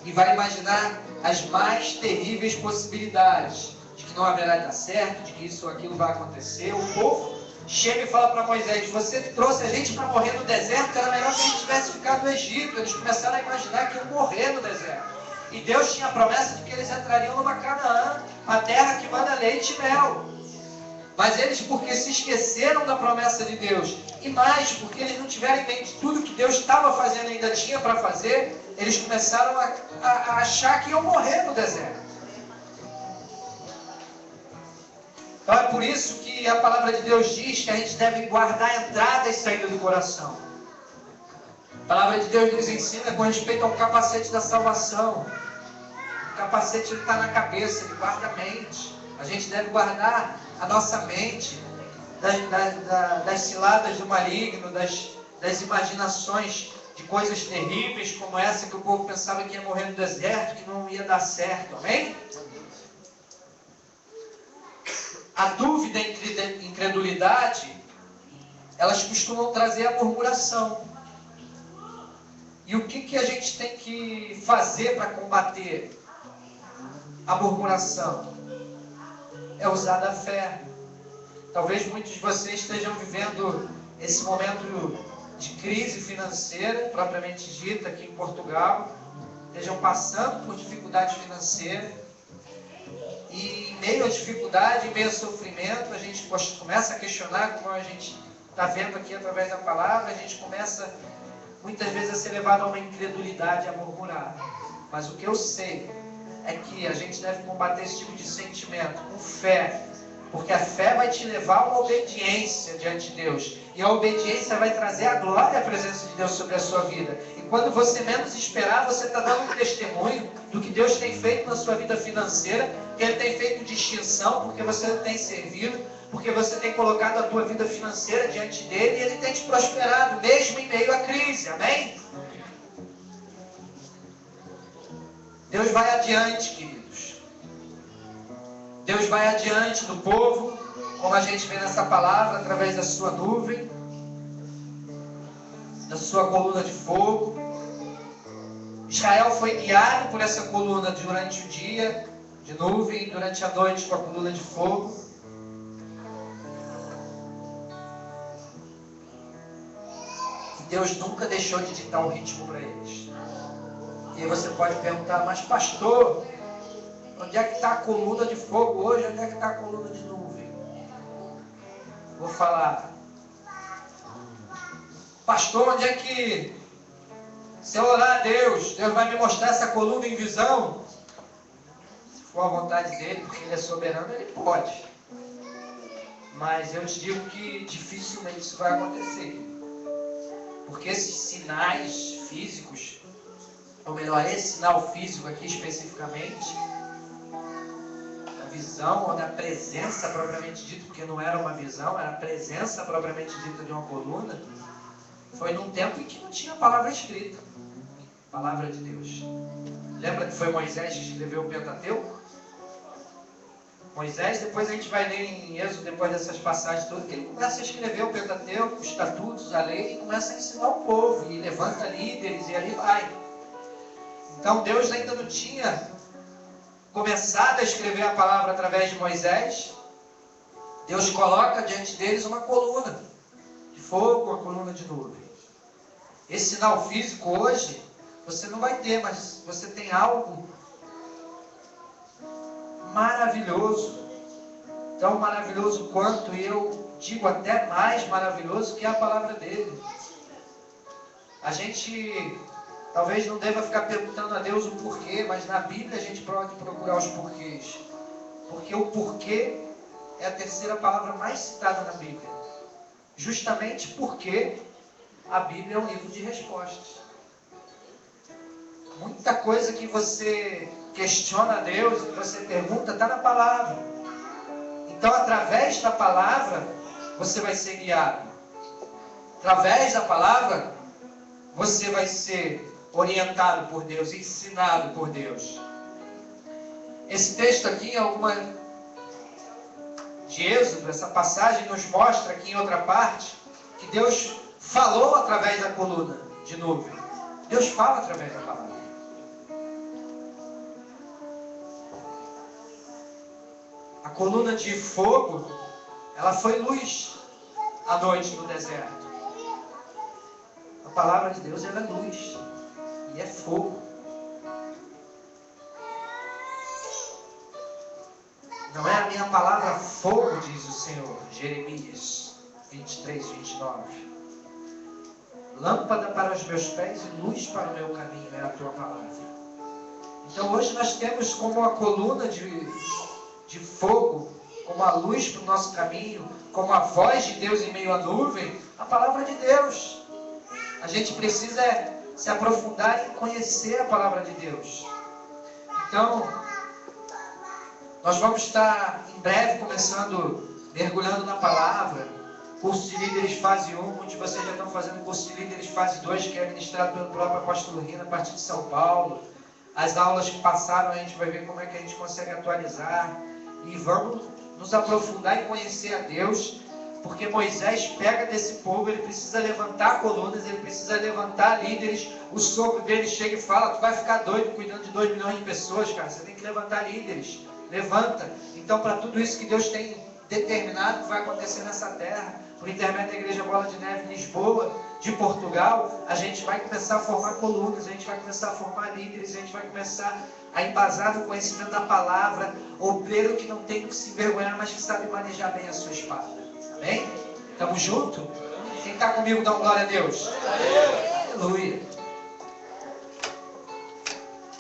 e vai imaginar as mais terríveis possibilidades de que não haverá de dar certo, de que isso ou aquilo vai acontecer. O povo chega e fala para Moisés: você trouxe a gente para morrer no deserto, era melhor que a gente tivesse ficado no Egito. Eles começaram a imaginar que iam morrer no deserto. E Deus tinha a promessa de que eles entrariam numa Canaã, a terra que manda leite e mel. Mas eles, porque se esqueceram da promessa de Deus, e mais, porque eles não tiveram em mente tudo que Deus estava fazendo e ainda tinha para fazer, eles começaram a achar que iam morrer no deserto. Então é por isso que a palavra de Deus diz que a gente deve guardar a entrada e saída do coração. A palavra de Deus nos ensina com respeito ao capacete da salvação. O capacete está na cabeça, ele guarda a mente. A gente deve guardar a nossa mente das ciladas do maligno, das imaginações de coisas terríveis como essa que o povo pensava que ia morrer no deserto, que não ia dar certo. Amém? A dúvida e a incredulidade, elas costumam trazer a murmuração. E o que a gente tem que fazer para combater a murmuração? É usar da fé. Talvez muitos de vocês estejam vivendo esse momento de crise financeira, propriamente dita, aqui em Portugal. Estejam passando por dificuldade financeira. E em meio à dificuldade, em meio ao sofrimento, a gente começa a questionar, como a gente está vendo aqui através da palavra, a gente começa muitas vezes a ser levado a uma incredulidade, a murmurar. Mas o que eu sei é que a gente deve combater esse tipo de sentimento com fé, porque a fé vai te levar a uma obediência diante de Deus, e a obediência vai trazer a glória e a presença de Deus sobre a sua vida. E quando você menos esperar, você está dando um testemunho do que Deus tem feito na sua vida financeira, que Ele tem feito distinção, porque você tem servido, porque você tem colocado a tua vida financeira diante dele, e Ele tem te prosperado, mesmo em meio à crise. Amém? Deus vai adiante, queridos. Deus vai adiante do povo, como a gente vê nessa palavra, através da sua nuvem, da sua coluna de fogo. Israel foi guiado por essa coluna durante o dia de nuvem e durante a noite com a coluna de fogo. E Deus nunca deixou de ditar um ritmo para eles. E aí você pode perguntar: mas pastor, onde é que está a coluna de fogo hoje? Onde é que está a coluna de nuvem? Vou falar: pastor, onde é que, se eu orar a Deus, Deus vai me mostrar essa coluna em visão? Se for a vontade dele, porque Ele é soberano, Ele pode. Mas eu te digo que dificilmente isso vai acontecer. Porque esses sinais físicos, ou melhor, esse sinal físico aqui especificamente, visão ou da presença propriamente dita, porque não era uma visão, era a presença propriamente dita de uma coluna, foi num tempo em que não tinha palavra escrita, palavra de Deus. Lembra que foi Moisés que escreveu o Pentateuco? Moisés, depois a gente vai ler em Êxodo, depois dessas passagens todas, que ele começa a escrever o Pentateuco, os estatutos, a lei, e começa a ensinar o povo, e levanta líderes, e ali vai. Então Deus ainda não tinha começado a escrever a palavra através de Moisés. Deus coloca diante deles uma coluna de fogo, uma coluna de nuvem. Esse sinal físico hoje, você não vai ter, mas você tem algo maravilhoso, tão maravilhoso quanto, e eu digo até mais maravilhoso, que é a palavra dele. A gente talvez não deva ficar perguntando a Deus o porquê, mas na Bíblia a gente pode procurar os porquês, porque o porquê é a terceira palavra mais citada na Bíblia, justamente porque a Bíblia é um livro de respostas. Muita coisa que você questiona a Deus, que você pergunta, está na palavra. Então, através da palavra, você vai ser guiado. Através da palavra, você vai ser orientado por Deus, ensinado por Deus. Esse texto aqui, de Êxodo, essa passagem nos mostra aqui em outra parte, que Deus falou através da coluna de nuvem. Deus fala através da palavra. A coluna de fogo, ela foi luz à noite no deserto. A palavra de Deus, ela é luz e é fogo. Não é a minha palavra fogo, diz o Senhor, Jeremias 23, 29. Lâmpada para os meus pés e luz para o meu caminho é a tua palavra. Então hoje nós temos como a coluna de fogo, como a luz para o nosso caminho, como a voz de Deus em meio à nuvem, a palavra de Deus. A gente precisa se aprofundar em conhecer a palavra de Deus. Então, nós vamos estar em breve começando, mergulhando na palavra, curso de líderes fase 1, muitos de vocês já estão fazendo curso de líderes fase 2, que é ministrado pelo próprio apóstolo Rina, a partir de São Paulo. As aulas que passaram, a gente vai ver como é que a gente consegue atualizar. E vamos nos aprofundar em conhecer a Deus, porque Moisés pega desse povo, ele precisa levantar colunas, ele precisa levantar líderes. O sogro dele chega e fala: tu vai ficar doido cuidando de 2 milhões de pessoas, cara, você tem que levantar líderes. Levanta. Então, para tudo isso que Deus tem determinado que vai acontecer nessa terra, por intermédio da Igreja Bola de Neve em Lisboa, de Portugal, a gente vai começar a formar colunas, a gente vai começar a formar líderes, a gente vai começar a embasar no conhecimento da palavra, obreiro que não tem que se envergonhar, mas que sabe manejar bem a sua espada. Amém? Estamos juntos? Quem está comigo, dá uma glória a Deus. Aleluia.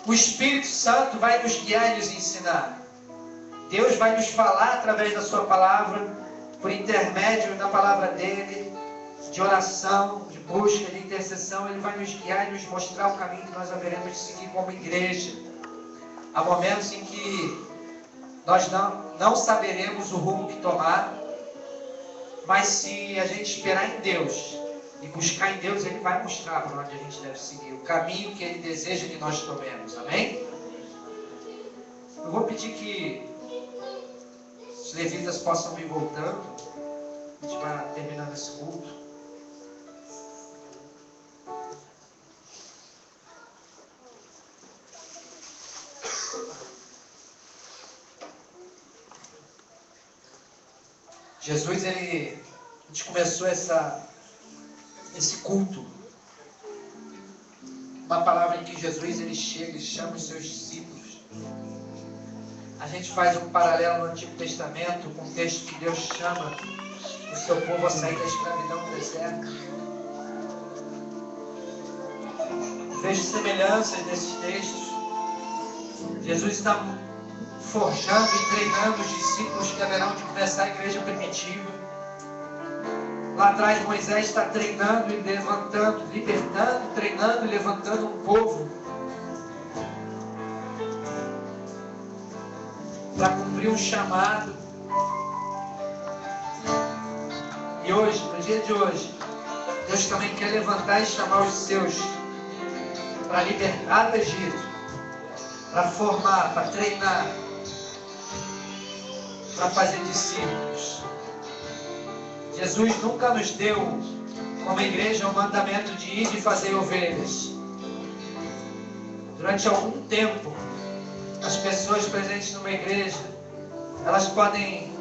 O Espírito Santo vai nos guiar e nos ensinar. Deus vai nos falar através da sua palavra, por intermédio da palavra dele, de oração, de busca, de intercessão. Ele vai nos guiar e nos mostrar o caminho que nós haveremos de seguir como igreja. Há momentos em que nós não saberemos o rumo que tomar, mas se a gente esperar em Deus e buscar em Deus, Ele vai mostrar para onde a gente deve seguir, o caminho que Ele deseja que nós tomemos. Amém? Eu vou pedir que os levitas possam vir voltando. A gente vai terminando esse culto. Jesus, a gente começou esse culto, uma palavra em que Jesus ele chega e chama os seus discípulos. A gente faz um paralelo no Antigo Testamento com o texto que Deus chama o seu povo a sair da escravidão do deserto. Vejo semelhanças nesses textos. Jesus está forjando e treinando os discípulos que haverão de começar a igreja primitiva. Lá atrás Moisés está treinando e levantando, libertando, treinando e levantando um povo para cumprir um chamado. E hoje, no dia de hoje, Deus também quer levantar e chamar os seus para libertar do Egito, para formar, para treinar, para fazer discípulos. Jesus nunca nos deu, como igreja, o mandamento de ir e fazer ovelhas. Durante algum tempo, as pessoas presentes numa igreja, elas podem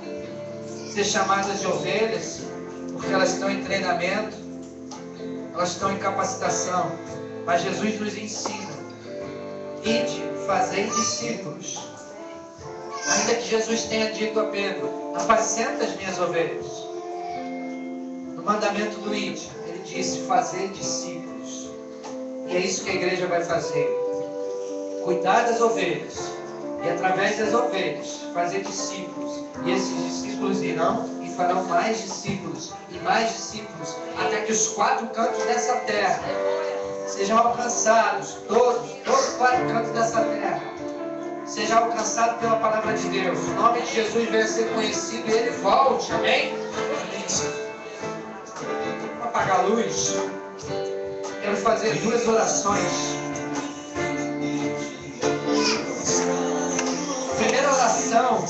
ser chamadas de ovelhas, porque elas estão em treinamento, elas estão em capacitação. Mas Jesus nos ensina: ide, fazei discípulos. Ainda que Jesus tenha dito a Pedro: apacenta as minhas ovelhas. No mandamento do ide, ele disse: fazei discípulos. E é isso que a igreja vai fazer: cuidar das ovelhas, e através das ovelhas fazer discípulos. E esses discípulos irão e farão mais discípulos e mais discípulos, até que os 4 cantos dessa terra sejam alcançados, todos os 4 cantos dessa terra seja alcançado pela palavra de Deus. O nome de Jesus venha a ser conhecido e ele volte. Amém? Vamos apagar a luz. Quero fazer 2 orações. Primeira oração,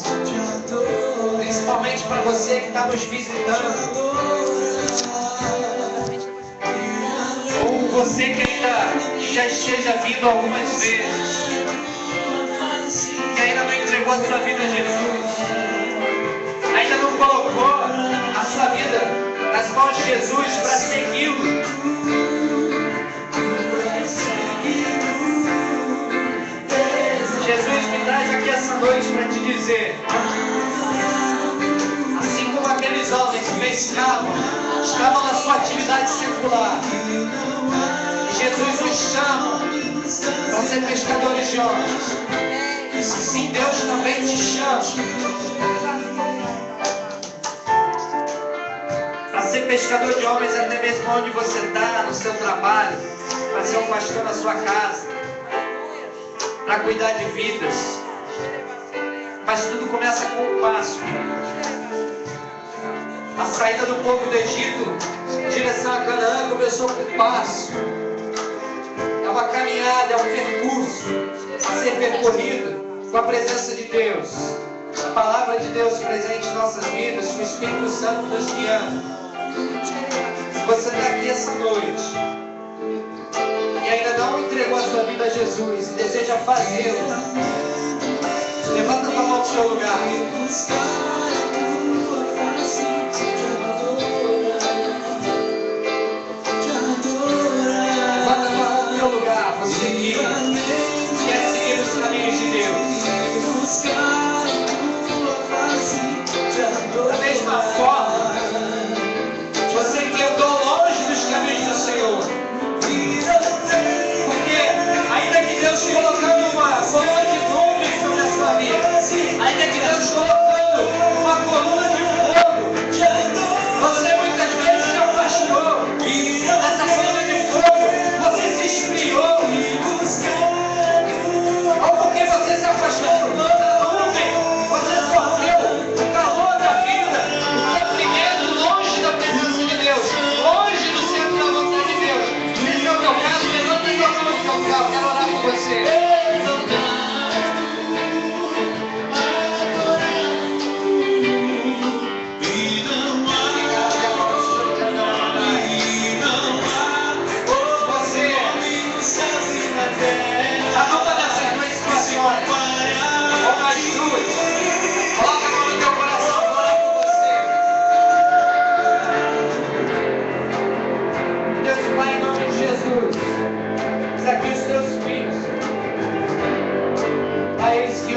principalmente para você que está nos visitando, ou você que ainda já esteja vindo algumas vezes, que ainda não entregou a sua vida a Jesus, ainda não colocou a sua vida nas mãos de Jesus para segui-lo. Jesus me traz aqui essa noite para te dizer: assim como aqueles homens que pescavam, estavam na sua atividade secular, Jesus nos chama para ser pescadores de homens. Assim Deus também te chama para ser pescador de homens, até mesmo onde você está, no seu trabalho, para ser um pastor na sua casa, para cuidar de vidas. Mas tudo começa com um passo. A saída do povo do Egito em direção a Canaã começou com um passo. É uma caminhada, é um percurso a ser percorrido com a presença de Deus. A palavra de Deus presente em nossas vidas, o Espírito Santo nos guiando. Se você está aqui essa noite e ainda não entregou a sua vida a Jesus e deseja fazê-lo, levanta a mão do seu lugar. Levanta a mão do seu lugar, você que quer seguir os caminhos de Deus. Da mesma forma, você que andou longe dos caminhos do Senhor, porque ainda que Deus colocando uma coluna de nuvens sobre a sua vida, ainda que Deus colocando uma coluna de fogo, você muitas vezes se afastou dessa coluna de fogo, você se esfriou, ou porque você se afastou da nuvem, você sofreu o calor da vida, o sofrimento longe da presença de Deus, longe do centro da vontade de Deus. Esse é o teu caso, levanta a tua mão no seu lugar, eu quero orar por você.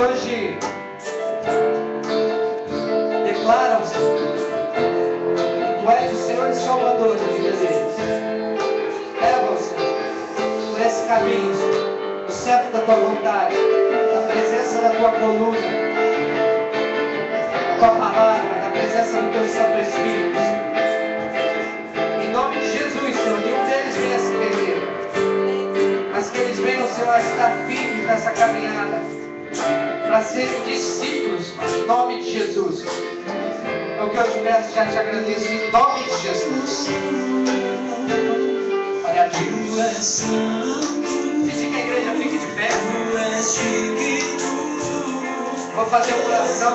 Hoje declaram-se: Tu és o Senhor e Salvador da vida deles. Leva-os por esse caminho, no centro da tua vontade, na presença da tua coluna, da tua palavra, na presença do teu Santo Espírito. Em nome de Jesus, Senhor, nenhum deles venha se perder, mas que eles venham, Senhor, a estar firmes nessa caminhada, para serem discípulos, em nome de Jesus. É o que eu te peço, já te agradeço, em nome de Jesus. Olha a Deus. Pedir que a igreja fique de pé. Vou fazer uma oração.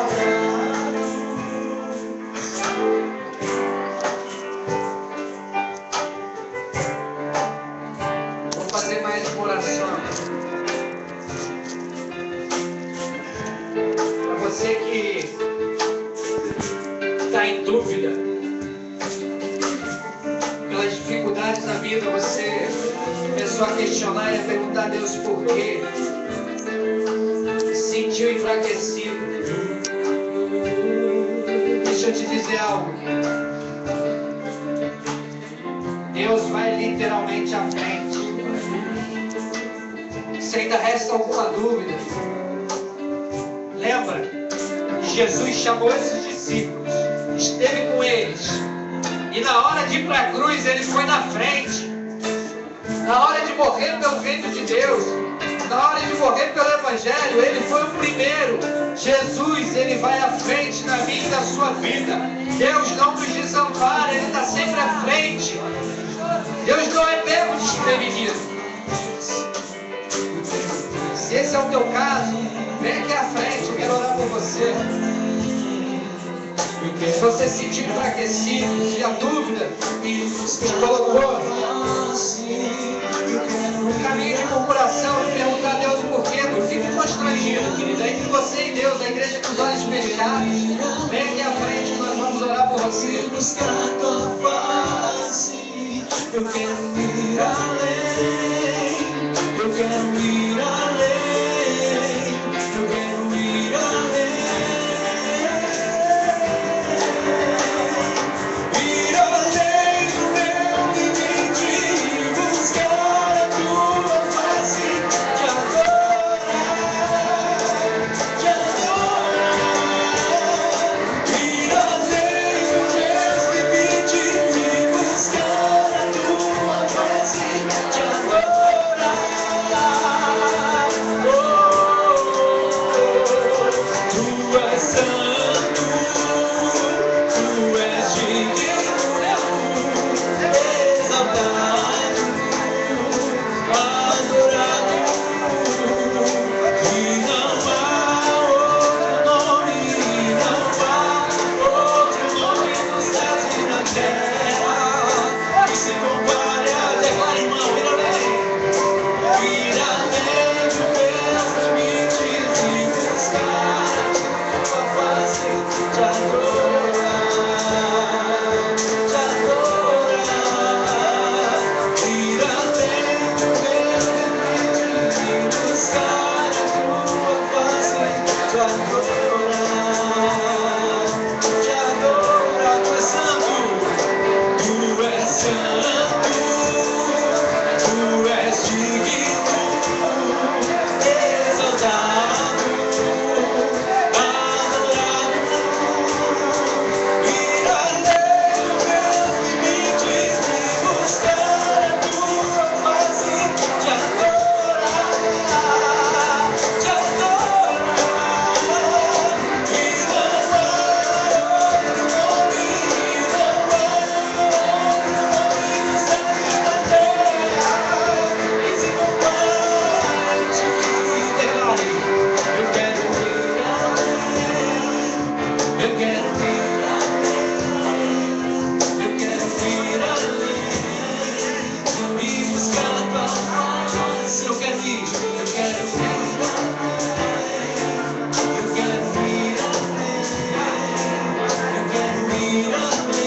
Vou fazer mais uma oração. Para você que está em dúvida, pelas dificuldades da vida, você começou a questionar e a perguntar a Deus por quê. Se sentiu enfraquecido. Deixa eu te dizer algo. Deus vai literalmente à frente. Se ainda resta alguma dúvida, lembra, Jesus chamou esses discípulos, esteve com eles, e na hora de ir para a cruz, ele foi na frente. Na hora de morrer pelo reino de Deus, na hora de morrer pelo Evangelho, ele foi o primeiro. Jesus, ele vai à frente na minha e na sua vida. Deus não nos desampara, ele está sempre à frente. Deus não é pego desprevenido. Se esse é o teu caso, vem aqui à frente, eu quero orar por você. Se você se sentir enfraquecido, se a dúvida te colocou no caminho de murmuração, de perguntar a Deus por quê, não fique constrangido, querido. É entre você e Deus, a igreja com os olhos fechados. Vem aqui à frente que nós vamos orar por você. Eu quero ir além, eu quero ir além, eu quero ir além. Ir além do meu limite, buscar a tua face, te adorar, te adorar. Ir além do meu limite, buscar a tua face, te adorar. Tu és santo, tu és digno, exaltado, adorado, e não há outro nome, não há outro nome no céu e na terra que se compare a declara, irmão, ir além do meu limite e buscar a tua face, te adorar, te adorar. Ir além do meu limite e buscar a tua face, te adorar, tu és santo, tu és santo, tu és digno, exaltado, adorado. Ir além do meus limites e buscar a tua face, te adorar, te adorar. E não há outro nome, não há outro nome no céu e na terra que se compare a ti. Declare, eu quero ir além, eu quero ir além, eu quero ir além e buscar a tua face. Eu quero ir, eu quero ir além, eu quero ir além, eu quero ir além.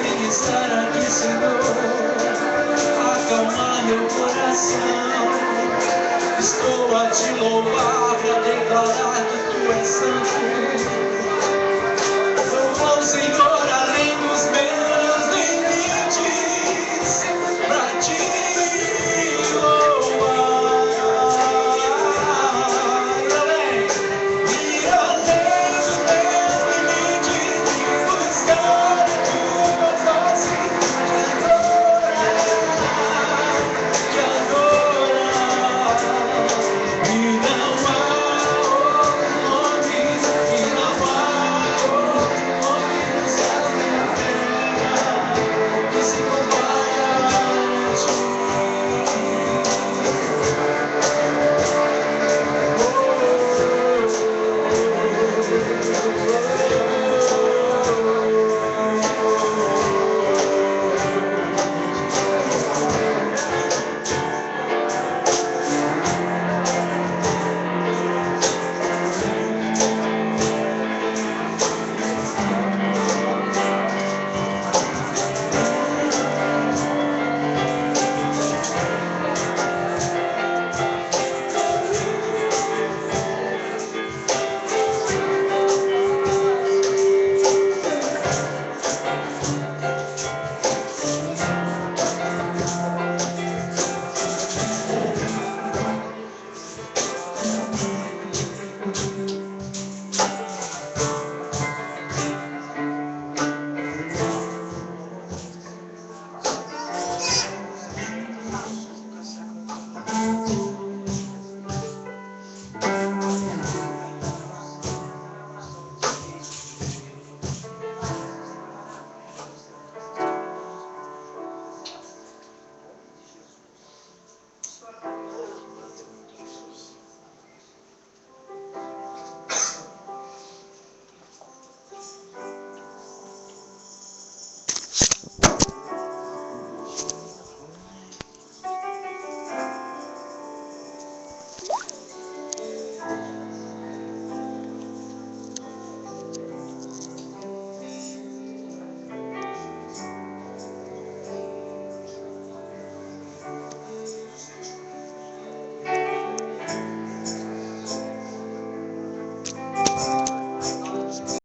Vem estar aqui, Senhor, acalmar meu coração. Estou a te louvar, a declarar que tu és santo. Oh, Senhor.